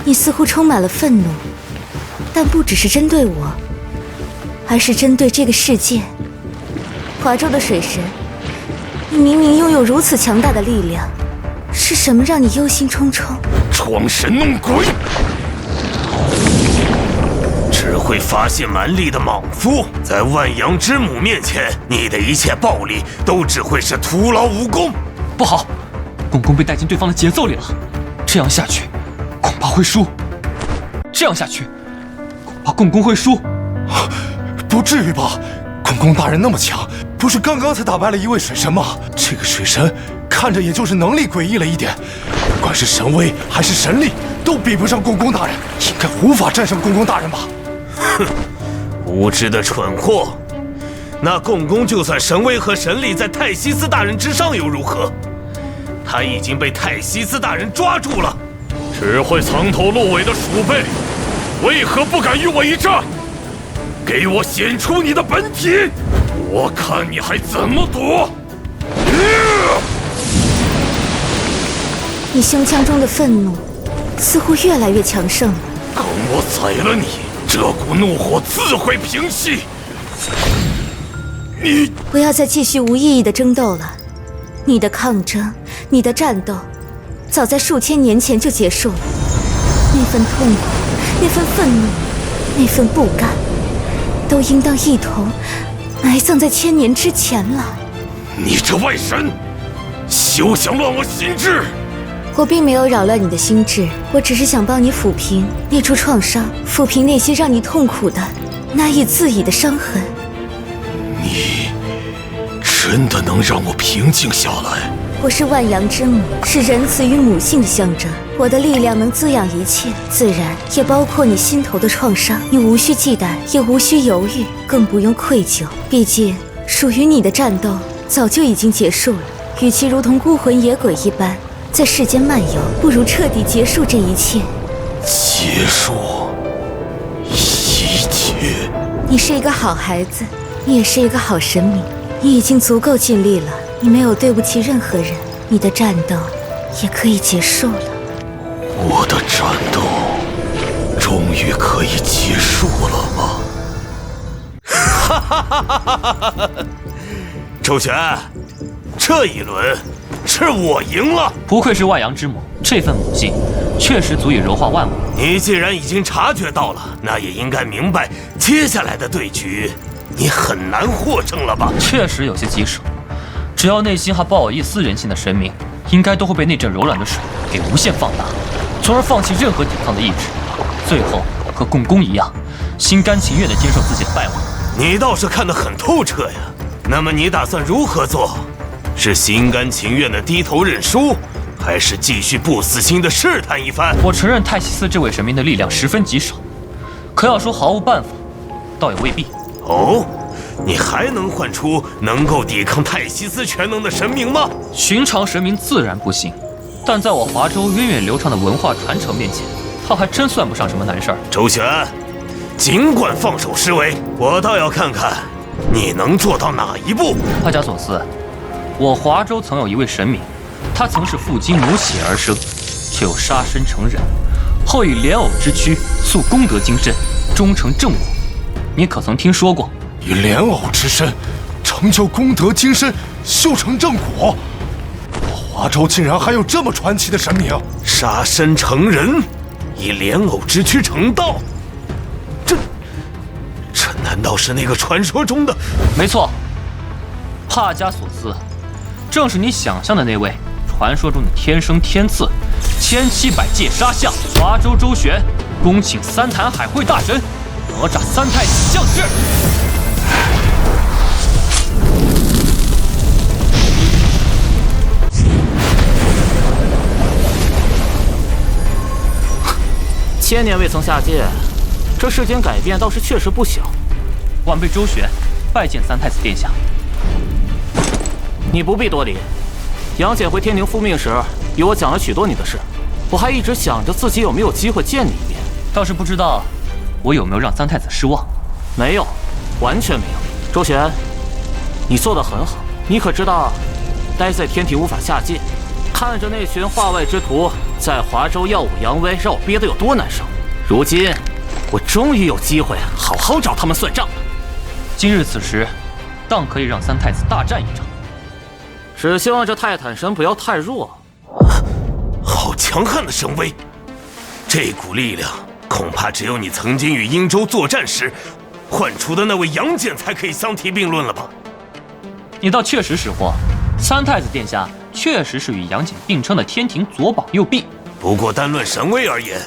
你似乎充满了愤怒，但不只是针对我，而是针对这个世界。华州的水神，你明明拥有如此强大的力量，是什么让你忧心忡忡？装神弄鬼！只会发泄蛮力的莽夫，在万阳之母面前，你的一切暴力都只会是徒劳无功。不好，公公被带进对方的节奏里了，这样下去恐怕会输。这样下去，恐怕共工会输。不至于吧？共工大人那么强，不是刚刚才打败了一位水神吗？这个水神看着也就是能力诡异了一点，不管是神威还是神力，都比不上共工大人，应该无法战胜共工大人吧？哼，无知的蠢货！那共工就算神威和神力在泰西斯大人之上又如何？他已经被泰西斯大人抓住了。只会藏头露尾的鼠辈，为何不敢与我一战？给我显出你的本体，我看你还怎么躲！你胸腔中的愤怒似乎越来越强盛了。等我宰了你，这股怒火自会平息。你不要再继续无意义的争斗了，你的抗争，你的战斗，早在数千年前就结束了。那份痛苦，那份愤怒，那份不甘，都应当一同埋葬在千年之前了。你这外神，休想乱我心智！我并没有扰乱你的心智，我只是想帮你抚平那处创伤，抚平那些让你痛苦的、难以自已的伤痕。你真的能让我平静下来？我是万阳之母，是仁慈与母性的象征。我的力量能滋养一切，自然也包括你心头的创伤。你无需忌惮，也无需犹豫，更不用愧疚。毕竟，属于你的战斗早就已经结束了。与其如同孤魂野鬼一般在世间漫游，不如彻底结束这一切。结束一切。你是一个好孩子，你也是一个好神明。你已经足够尽力了，你没有对不起任何人，你的战斗也可以结束了。我的战斗终于可以结束了吗？哈哈哈哈哈！周旋，这一轮是我赢了。不愧是万阳之母，这份母性确实足以柔化万物。你既然已经察觉到了，那也应该明白接下来的对局你很难获胜了吧？确实有些棘手，只要内心还抱有一丝人性的神明，应该都会被那阵柔软的水给无限放大，从而放弃任何抵抗的意志，最后和共工一样，心甘情愿地接受自己的败亡。你倒是看得很透彻呀。那么你打算如何做？是心甘情愿地低头认输，还是继续不死心地试探一番？我承认泰西斯这位神明的力量十分棘手，可要说毫无办法，倒也未必。哦，你还能唤出能够抵抗泰西斯全能的神明吗？寻常神明自然不行，但在我华州源远流长的文化传承面前，他还真算不上什么难事儿。周旋，尽管放手施为，我倒要看看你能做到哪一步。帕加索斯，我华州曾有一位神明，他曾是父精母血而生，却又杀身成人，后以莲藕之躯塑功德金身，终成正果。你可曾听说过？以莲藕之身成就功德金身，修成正果。华州竟然还有这么传奇的神明！杀身成人，以莲藕之躯成道，这难道是那个传说中的？没错，帕加索斯，正是你想象的那位传说中的天生天赐1700界杀相。华州周旋，恭请三坛海会大神哪吒三太子降世。千年未曾下界，这世间改变倒是确实不小。晚辈周旋，拜见三太子殿下。你不必多礼。杨戬回天庭复命时，与我讲了许多你的事，我还一直想着自己有没有机会见你一面。倒是不知道我有没有让三太子失望？没有，完全没有。周旋，你做得很好。你可知道，待在天庭无法下界，看着那群化外之徒在华州耀武扬威，让我憋得有多难受。如今，我终于有机会好好找他们算账了。今日此时，当可以让三太子大战一场。只希望这泰坦神不要太弱。好强悍的神威！这股力量，恐怕只有你曾经与殷周作战时唤出的那位杨戬才可以相提并论了吧？你倒确实识货，三太子殿下确实是与杨戬并称的天庭左膀右臂。不过单论神威而言，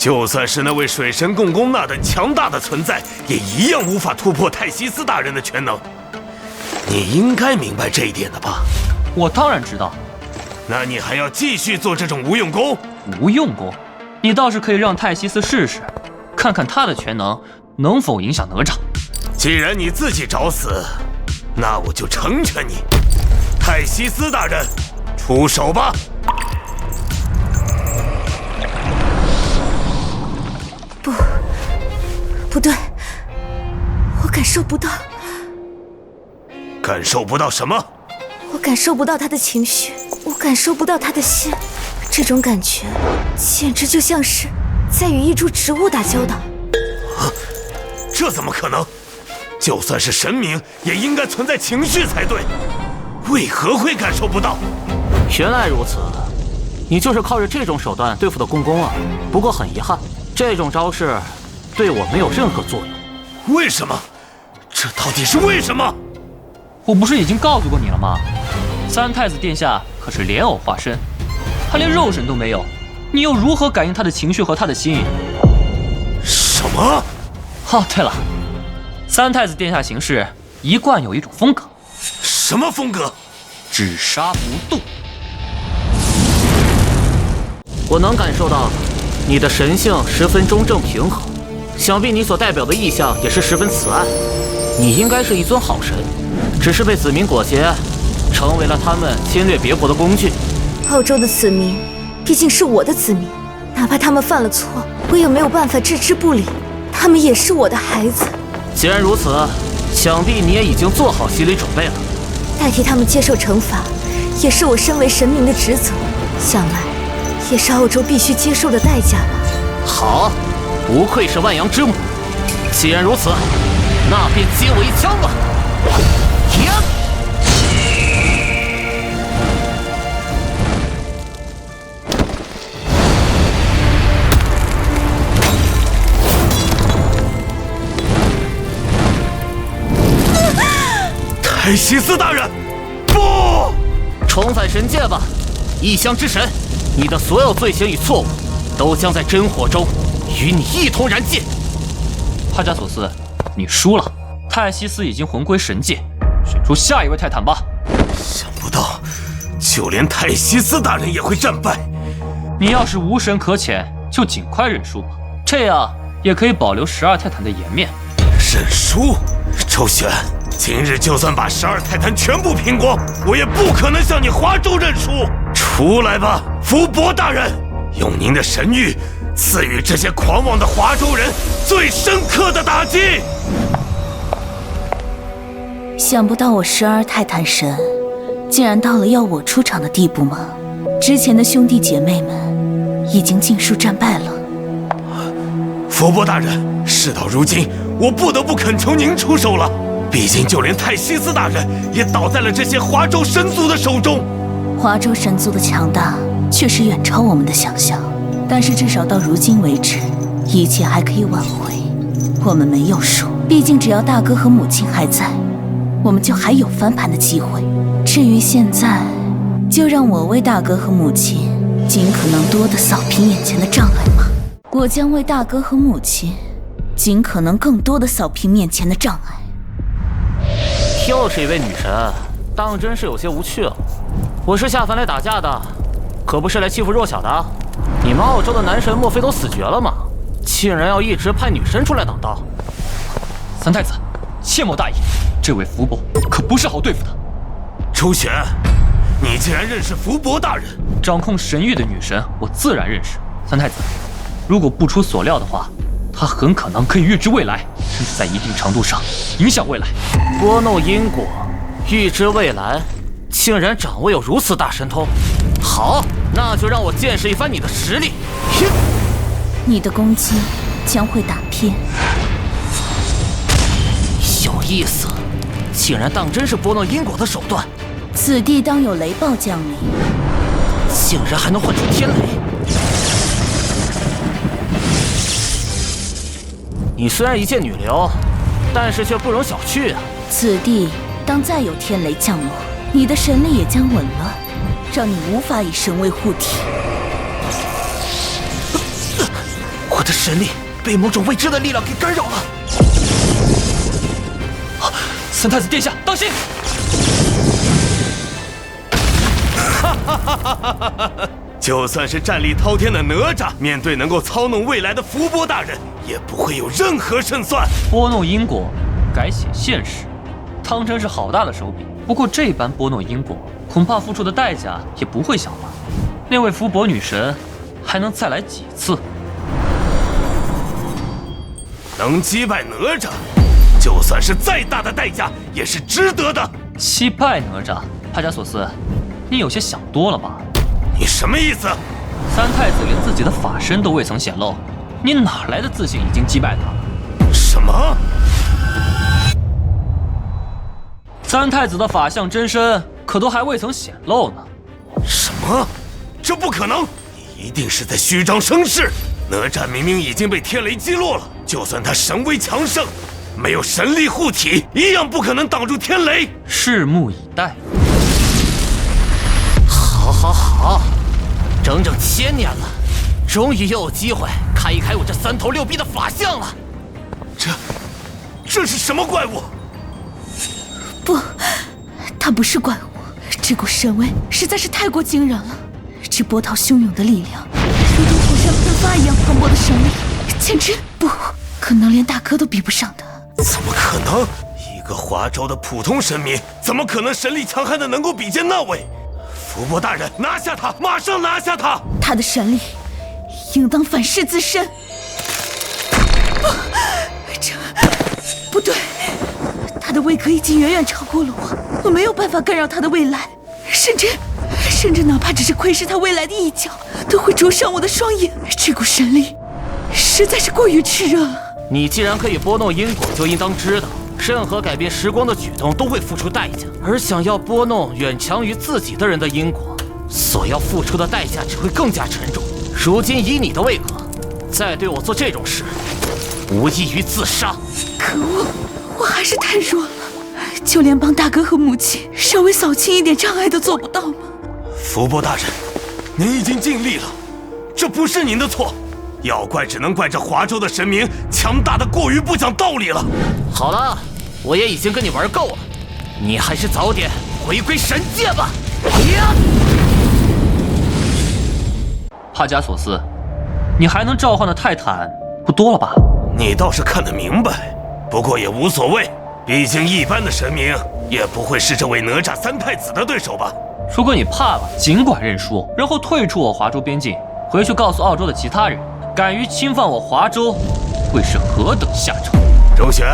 就算是那位水神共工那等强大的存在，也一样无法突破泰西斯大人的全能。你应该明白这一点的吧？我当然知道。那你还要继续做这种无用功？无用功？你倒是可以让泰西斯试试，看看他的全能能否影响哪吒。既然你自己找死，那我就成全你。泰西斯大人，出手吧！不对，我感受不到。感受不到什么？我感受不到他的情绪，我感受不到他的心。这种感觉，简直就像是在与一株植物打交道。这怎么可能？就算是神明，也应该存在情绪才对，为何会感受不到？原来如此，你就是靠着这种手段对付的共工啊。不过很遗憾，这种招式对我没有任何作用。为什么？这到底是为什么？我不是已经告诉过你了吗？三太子殿下可是莲藕化身，他连肉身都没有，你又如何感应他的情绪和他的心？什么？哦，对了，三太子殿下行事一贯有一种风格。什么风格？只杀不动。我能感受到你的神性十分中正平和，想必你所代表的意象也是十分慈爱。你应该是一尊好神，只是被子民裹挟，成为了他们侵略别国的工具。澳洲的子民毕竟是我的子民，哪怕他们犯了错，我也没有办法置之不理。他们也是我的孩子。既然如此，想必你也已经做好心理准备了。代替他们接受惩罚，也是我身为神明的职责，想来也是澳洲必须接受的代价吧。好，不愧是万阳之母。既然如此，那便接我一枪吧。泰西斯大人，不！重返神界吧，异乡之神！你的所有罪行与错误，都将在真火中与你一同燃尽。帕加索斯，你输了。泰西斯已经魂归神界，选出下一位泰坦吧。想不到，就连泰西斯大人也会战败。你要是无神可遣，就尽快认输吧，这样也可以保留12泰坦的颜面。认输？周旋。今日就算把12泰坦全部拼光，我也不可能向你华州认输。出来吧，福伯大人，用您的神谕赐予这些狂妄的华州人最深刻的打击。想不到我12泰坦神竟然到了要我出场的地步吗？之前的兄弟姐妹们已经尽数战败了。福伯大人，事到如今，我不得不恳求您出手了。毕竟，就连泰西斯大人也倒在了这些华州神族的手中。华州神族的强大确实远超我们的想象，但是至少到如今为止，一切还可以挽回。我们没有输，毕竟只要大哥和母亲还在，我们就还有翻盘的机会。至于现在，就让我为大哥和母亲尽可能多的扫平眼前的障碍吧。我将为大哥和母亲尽可能更多的扫平面前的障碍。又是一位女神，当真是有些无趣了。我是下凡来打架的，可不是来欺负弱小的。你们澳洲的男神莫非都死绝了吗？竟然要一直派女神出来挡道。三太子，切莫大意，这位福伯可不是好对付的。周旋，你竟然认识福伯大人？掌控神域的女神，我自然认识。三太子，如果不出所料的话，他很可能可以预知未来，甚至在一定程度上影响未来。拨弄因果，预知未来，竟然掌握有如此大神通。好，那就让我见识一番你的实力。你的攻击将会打偏。有意思，竟然当真是拨弄因果的手段。此地当有雷暴降临，竟然还能唤出天雷。你虽然一介女流，但是却不容小觑啊！此地当再有天雷降落，你的神力也将紊乱，让你无法以神位护体。我我的神力被某种未知的力量给干扰了。三太子殿下，当心！就算是战力滔天的哪吒，面对能够操弄未来的伏波大人，也不会有任何胜算。拨弄因果，改写现实，汤真是好大的手笔。不过这般拨弄因果，恐怕付出的代价也不会小吧？那位伏波女神还能再来几次？能击败哪吒，就算是再大的代价也是值得的。击败哪吒，帕加索斯，你有些想多了吧？你什么意思？三太子连自己的法身都未曾显露，你哪来的自信已经击败他？什么？三太子的法相真身可都还未曾显露呢。什么？这不可能！你一定是在虚张声势。哪吒明明已经被天雷击落了，就算他神威强盛，没有神力护体，一样不可能挡住天雷。拭目以待。好，整整1000年了，终于又有机会开一开我这3头6臂的法相了。这是什么怪物？不，它不是怪物，这股神威实在是太过惊人了。这波涛汹涌的力量，如同火山喷发一样磅礴的神力，简直不可能连大哥都比不上的。怎么可能？一个华州的普通神明，怎么可能神力强悍的能够比肩那位？伏波大人，拿下他！马上拿下他！他的神力应当反噬自身。这不对，他的位格已经远远超过了我没有办法干扰他的未来，甚至哪怕只是窥视他未来的一角，都会灼伤我的双眼。这股神力实在是过于炽热了。你既然可以拨弄因果，就应当知道，任何改变时光的举动都会付出代价，而想要拨弄远强于自己的人的因果，所要付出的代价只会更加沉重。如今以你的位格，再对我做这种事，无异于自杀。可恶，我还是太弱了，就连帮大哥和母亲稍微扫清一点障碍都做不到吗？伏波大人，您已经尽力了，这不是您的错。要怪只能怪这华州的神明强大的过于不讲道理了。好了，我也已经跟你玩够了，你还是早点回归神界吧。帕加索斯，你还能召唤的泰坦不多了吧？你倒是看得明白，不过也无所谓，毕竟一般的神明也不会是这位哪吒三太子的对手吧。如果你怕了，尽管认输，然后退出我华州边境，回去告诉澳洲的其他人，敢于侵犯我华州，会是何等下场。周旋，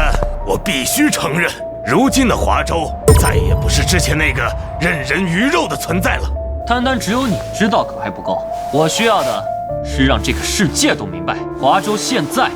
我必须承认，如今的华州再也不是之前那个任人鱼肉的存在了。单单只有你知道可还不够，我需要的是让这个世界都明白，华州现在、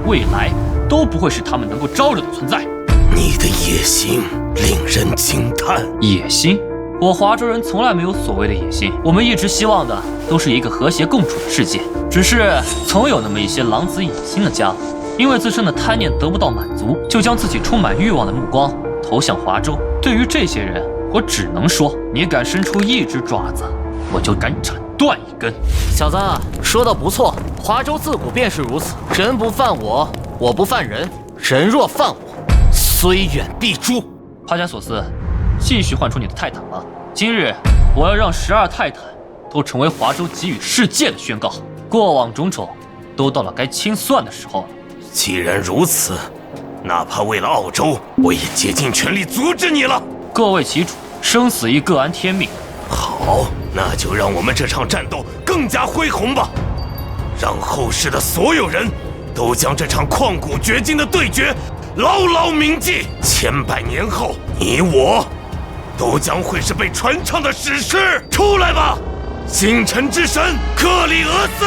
未来都不会是他们能够招惹的存在。你的野心令人惊叹。野心？我华州人从来没有所谓的野心，我们一直希望的都是一个和谐共处的世界。只是总有那么一些狼子野心的家伙，因为自身的贪念得不到满足，就将自己充满欲望的目光投向华州。对于这些人，我只能说，你敢伸出一只爪子，我就敢斩断一根。小子，说得不错，华州自古便是如此，人不犯我，我不犯人，人若犯我，虽远必诛。帕加索斯，继续唤出你的泰坦吧。今日我要让12泰坦都成为华州给予世界的宣告。过往种种都到了该清算的时候了。既然如此，哪怕为了澳洲，我也竭尽全力阻止你了。各为其主，生死亦各安天命。好，那就让我们这场战斗更加恢宏吧，让后世的所有人都将这场旷古绝今的对决牢牢铭记。千百年后，你我都将会是被传唱的史诗。出来吧，星辰之神克里俄斯！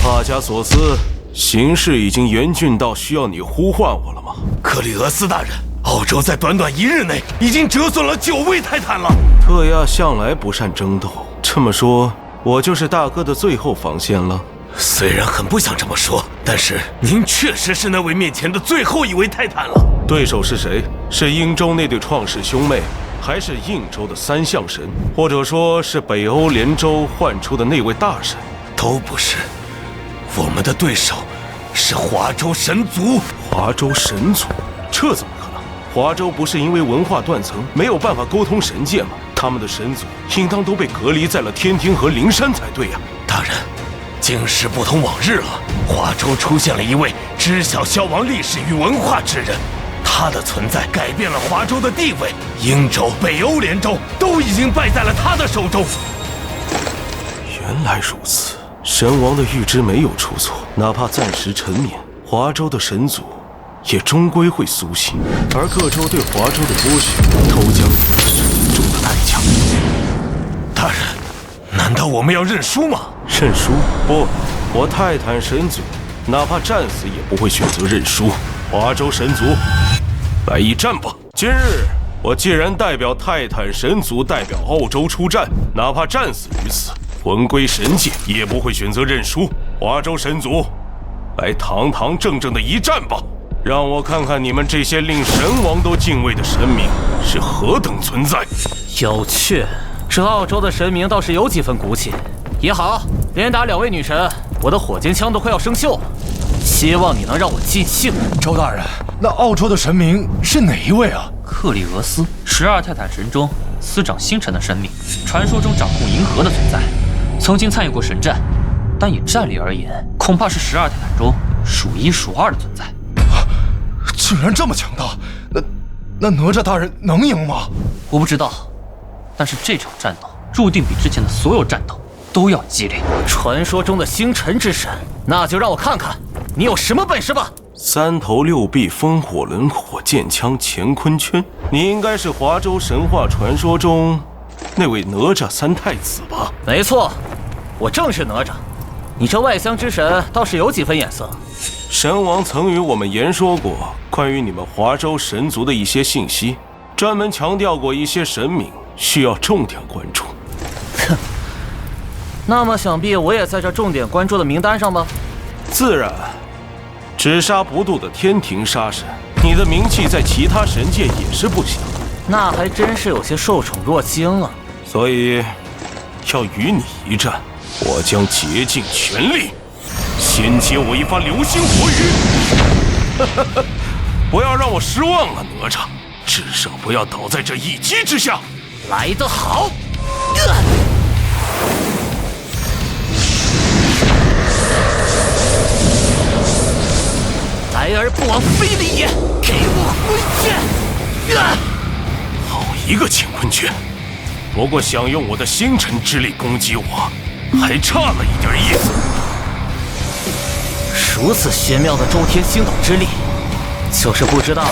帕加索斯，形势已经严峻到需要你呼唤我了吗？克里俄斯大人，澳洲在短短1日内已经折损了9位泰坦了。特亚向来不善争斗，这么说，我就是大哥的最后防线了。虽然很不想这么说，但是您确实是那位面前的最后一位泰坦了。对手是谁？是英州那对创世兄妹，还是应州的三相神，或者说是北欧连州唤出的那位大神？都不是，我们的对手是华州神族。华州神族？这怎么可能？华州不是因为文化断层没有办法沟通神界吗？他们的神族应当都被隔离在了天庭和灵山才对呀。大人，今时不同往日了，华州出现了一位知晓消亡历史与文化之人。他的存在改变了华州的地位，英州、北欧连州都已经败在了他的手中。原来如此，神王的预知没有出错，哪怕暂时沉眠，华州的神族也终归会苏醒，而各州对华州的剥削都将付出沉重的代价。大人，难道我们要认输吗？认输？不，我泰坦神族哪怕战死也不会选择认输。华州神族，来一战吧！今日我既然代表泰坦神族代表澳洲出战，哪怕战死于此，魂归神界也不会选择认输。华州神族，来堂堂正正的一战吧！让我看看你们这些令神王都敬畏的神明是何等存在。有趣，这澳洲的神明倒是有几分骨气。也好，连打2位女神，我的火箭枪都快要生锈了。希望你能让我尽兴。周大人，那澳洲的神明是哪一位啊？克里俄斯，12泰坦神中司掌星辰的神明，传说中掌控银河的存在，曾经参与过神战，但以战力而言，恐怕是12泰坦中数1数2的存在。竟然这么强大，那哪吒大人能赢吗？我不知道，但是这场战斗注定比之前的所有战斗都要激烈。传说中的星辰之神，那就让我看看你有什么本事吧！3头6臂风火轮火箭枪乾坤圈，你应该是华州神话传说中那位哪吒3太子吧？没错，我正是哪吒。你这外乡之神倒是有几分眼色。神王曾与我们言说过关于你们华州神族的一些信息，专门强调过一些神明需要重点关注。哼，那么想必我也在这重点关注的名单上吧？自然。只杀不渡的天庭杀神，你的名气在其他神界也是不小。那还真是有些受宠若惊啊。所以，要与你一战，我将竭尽全力。先接我一发流星火雨！不要让我失望了，哪吒！至少不要倒在这一击之下。来得好！来而不往非礼也，给我回去！好一个乾坤圈！不过想用我的星辰之力攻击我，还差了一点意思。如此玄妙的周天星斗之力，就是不知道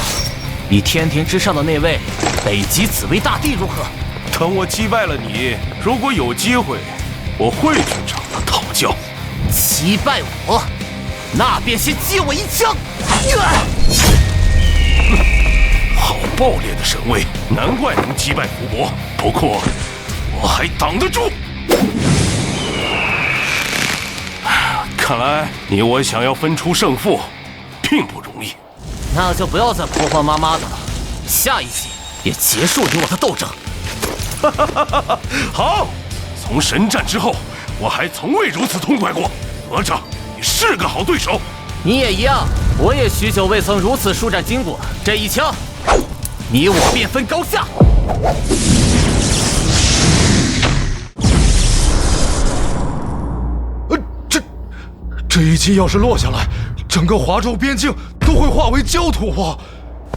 比天庭之上的那位北极紫薇大帝如何？等我击败了你，如果有机会，我会去找他讨教。击败我，那便先接我一枪！好爆裂的神威，难怪能击败福伯。不过我还挡得住。看来你我想要分出胜负，并不容易。那就不要再婆婆妈妈的了，下一集也结束你我的斗争。好，从神战之后，我还从未如此痛快过。哪吒，你是个好对手。你也一样，我也许久未曾如此舒展筋骨。这一枪，你我便分高下。这一击要是落下来，整个华州边境都会化为焦土啊！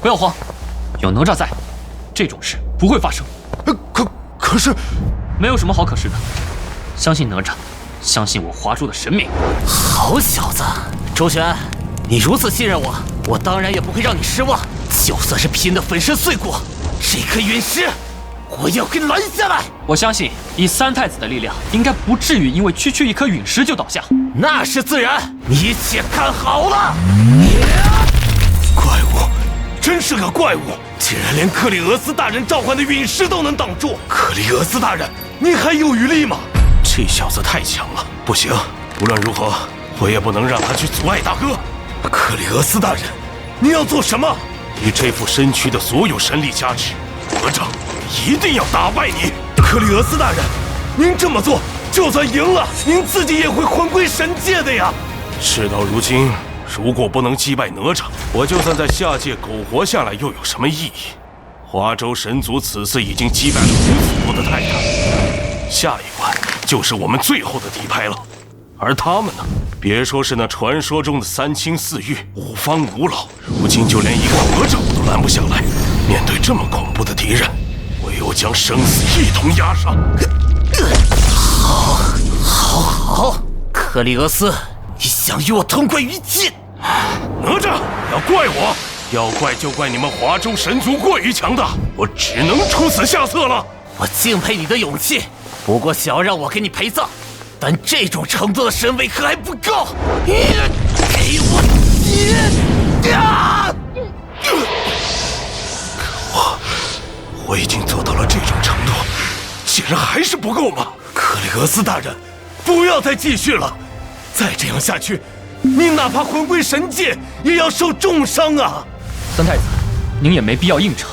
不要慌，有哪吒在，这种事不会发生。可是，没有什么好可是的，相信哪吒，相信我华州的神明。好小子，周旋，你如此信任我，我当然也不会让你失望。就算是拼得粉身碎骨，这颗陨石我要给拦下来。我相信以3太子的力量，应该不至于因为区区一颗陨石就倒下。那是自然，你且看好了。怪物，真是个怪物！竟然连克里俄斯大人召唤的陨石都能挡住！克里俄斯大人，你还有余力吗？这小子太强了，不行，无论如何，我也不能让他去阻碍大哥。克里俄斯大人，你要做什么？以这副身躯的所有神力加持，哪吒一定要打败你。克里俄斯大人，您这么做，就算赢了，您自己也会魂归神界的呀。事到如今，如果不能击败哪吒，我就算在下界苟活下来又有什么意义？华州神族此次已经击败了如此多的泰坦，下一关就是我们最后的底牌了。而他们呢？别说是那传说中的三清四御、五方五老，如今就连一个哪吒我都拦不下来。面对这么恐怖的敌人，唯有将生死一同押上。好，克里俄斯，你想与我同归于尽？哪吒，要怪我，要怪就怪你们华州神族过于强大，我只能出此下策了。我敬佩你的勇气，不过想要让我给你陪葬，但这种程度的神威可还不够。给我接！我已经做到了这种程度，竟然还是不够吗？克里俄斯大人，不要再继续了，再这样下去，您哪怕魂归神界，也要受重伤啊！三太子，您也没必要硬撑。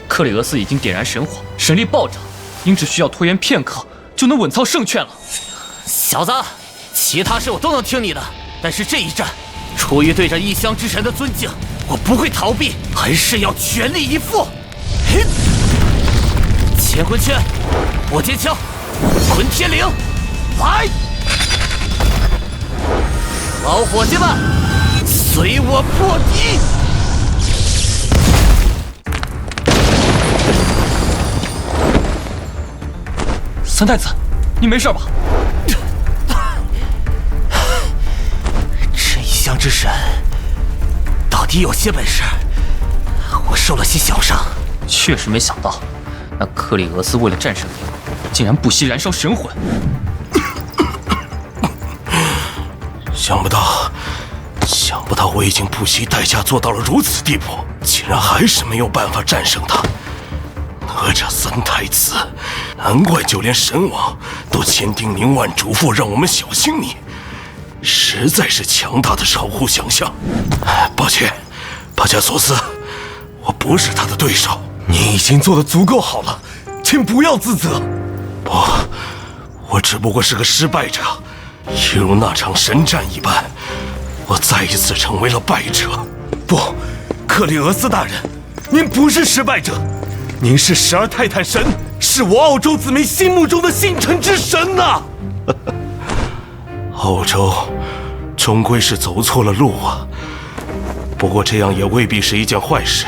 克里俄斯已经点燃神火，神力暴涨，您只需要拖延片刻，就能稳操胜券了。小子，其他事我都能听你的，但是这一战，出于对这异乡之神的尊敬，我不会逃避，还是要全力以赴。乾坤圈，火尖枪，混天绫，来！老伙计们，随我破敌！三太子，你没事吧？这异乡之神到底有些本事，我受了些小伤。确实没想到，那克里俄斯为了战胜你，竟然不惜燃烧神魂。想不到我已经不惜代价做到了如此地步，竟然还是没有办法战胜他。哪吒三太子，难怪就连神王都千叮咛万嘱咐让我们小心你，实在是强大的超乎想象。抱歉，巴加索斯，我不是他的对手。你已经做得足够好了，请不要自责。我只不过是个失败者，一如那场神战一般，我再一次成为了败者。不，克里俄斯大人，您不是失败者，您是12泰坦神，是我澳洲子民心目中的星辰之神呐！澳洲终归是走错了路啊，不过这样也未必是一件坏事。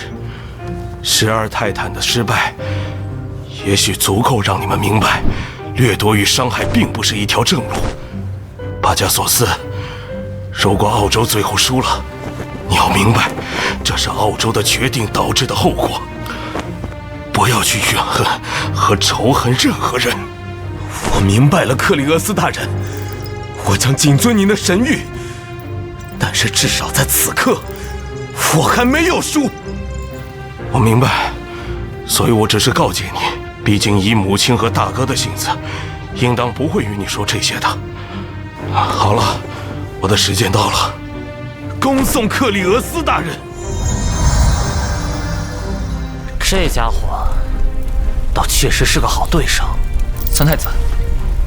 12泰坦的失败，也许足够让你们明白，掠夺与伤害并不是一条正路。巴加索斯，如果澳洲最后输了，你要明白，这是澳洲的决定导致的后果。不要去怨恨和仇恨任何人。我明白了，克里俄斯大人，我将谨遵您的神谕。但是至少在此刻，我还没有输。我明白，所以我只是告诫你，毕竟以母亲和大哥的性子，应当不会与你说这些的。好了，我的时间到了，恭送克里俄斯大人。这家伙倒确实是个好对手。三太子，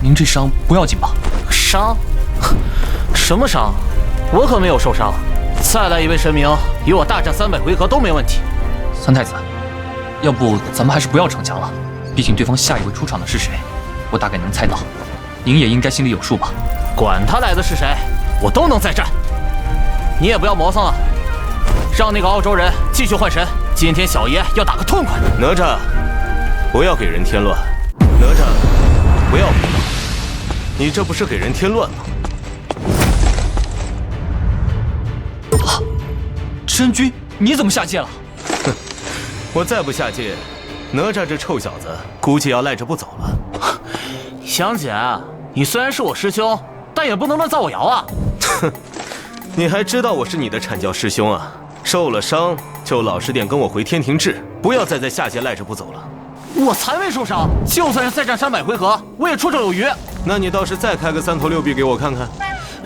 您这伤不要紧吧？伤？什么伤？我可没有受伤。再来一位神明，与我大战300回合都没问题。三太子，要不咱们还是不要逞强了，毕竟对方下一位出场的是谁，我大概能猜到，您也应该心里有数吧？管他来的是谁，我都能再战。你也不要磨蹭了，让那个澳洲人继续换神。今天小爷要打个痛快。哪吒，不要给人添乱。哪吒，不要胡闹，你这不是给人添乱吗？啊！真君，你怎么下界了？哼，我再不下界，哪吒这臭小子估计要赖着不走了。香姐，你虽然是我师兄，但也不能乱造我谣啊！哼，你还知道我是你的阐教师兄啊？受了伤就老实点跟我回天庭治，不要再在下界赖着不走了。我才没受伤，就算是再战300回合，我也绰绰有余。那你倒是再开个3头6臂给我看看。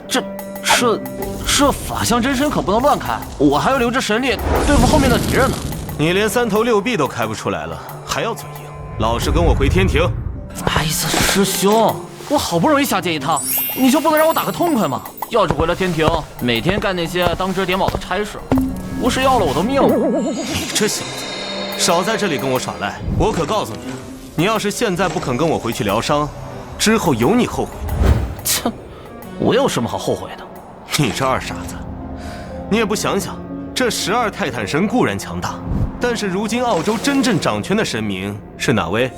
这法相真身可不能乱开，我还要留着神力对付后面的敌人呢。你连3头6臂都开不出来了，还要嘴硬？老实跟我回天庭。哎呀，师兄，我好不容易下界一趟，你就不能让我打个痛快吗？要是回了天庭，每天干那些当值点卯的差事，不是要了我的命吗？你这小子，少在这里跟我耍赖！我可告诉你，你要是现在不肯跟我回去疗伤，之后有你后悔的。切，我有什么好后悔的？你这二傻子，你也不想想，这12泰坦神固然强大，但是如今澳洲真正掌权的神明是哪位？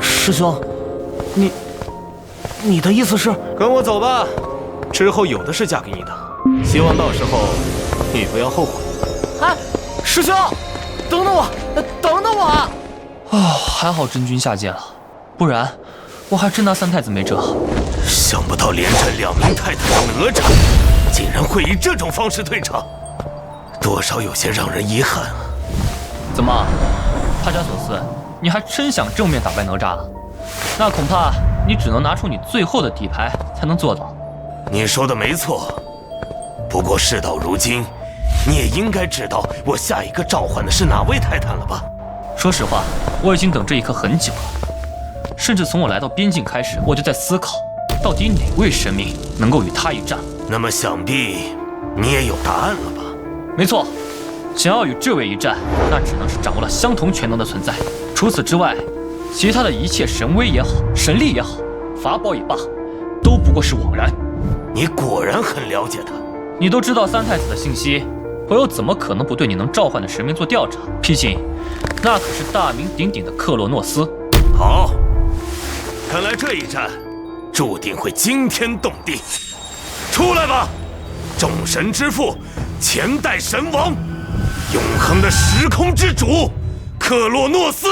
师兄，你的意思是？跟我走吧，之后有的是嫁给你的，希望到时候你不要后悔。哎，师兄，等等我，等等我啊！哦，还好真君下界了，不然我还真拿三太子没辙。想不到连战2名泰坦的哪吒，竟然会以这种方式退场，多少有些让人遗憾啊！怎么，帕加索斯，你还真想正面打败哪吒了？那恐怕你只能拿出你最后的底牌才能做到。你说的没错，不过事到如今，你也应该知道我下一个召唤的是哪位泰坦了吧？说实话，我已经等这一刻很久了，甚至从我来到边境开始，我就在思考，到底哪位神明能够与他一战。那么想必你也有答案了吧？没错，想要与这位一战，那只能是掌握了相同全能的存在。除此之外，其他的一切神威也好，神力也好，法宝也罢，都不过是枉然。你果然很了解他。你都知道三太子的信息，我又怎么可能不对你能召唤的神明做调查？毕竟，那可是大名鼎鼎的克洛诺斯。好，看来这一战注定会惊天动地。出来吧，众神之父，前代神王，永恒的时空之主，克洛诺斯。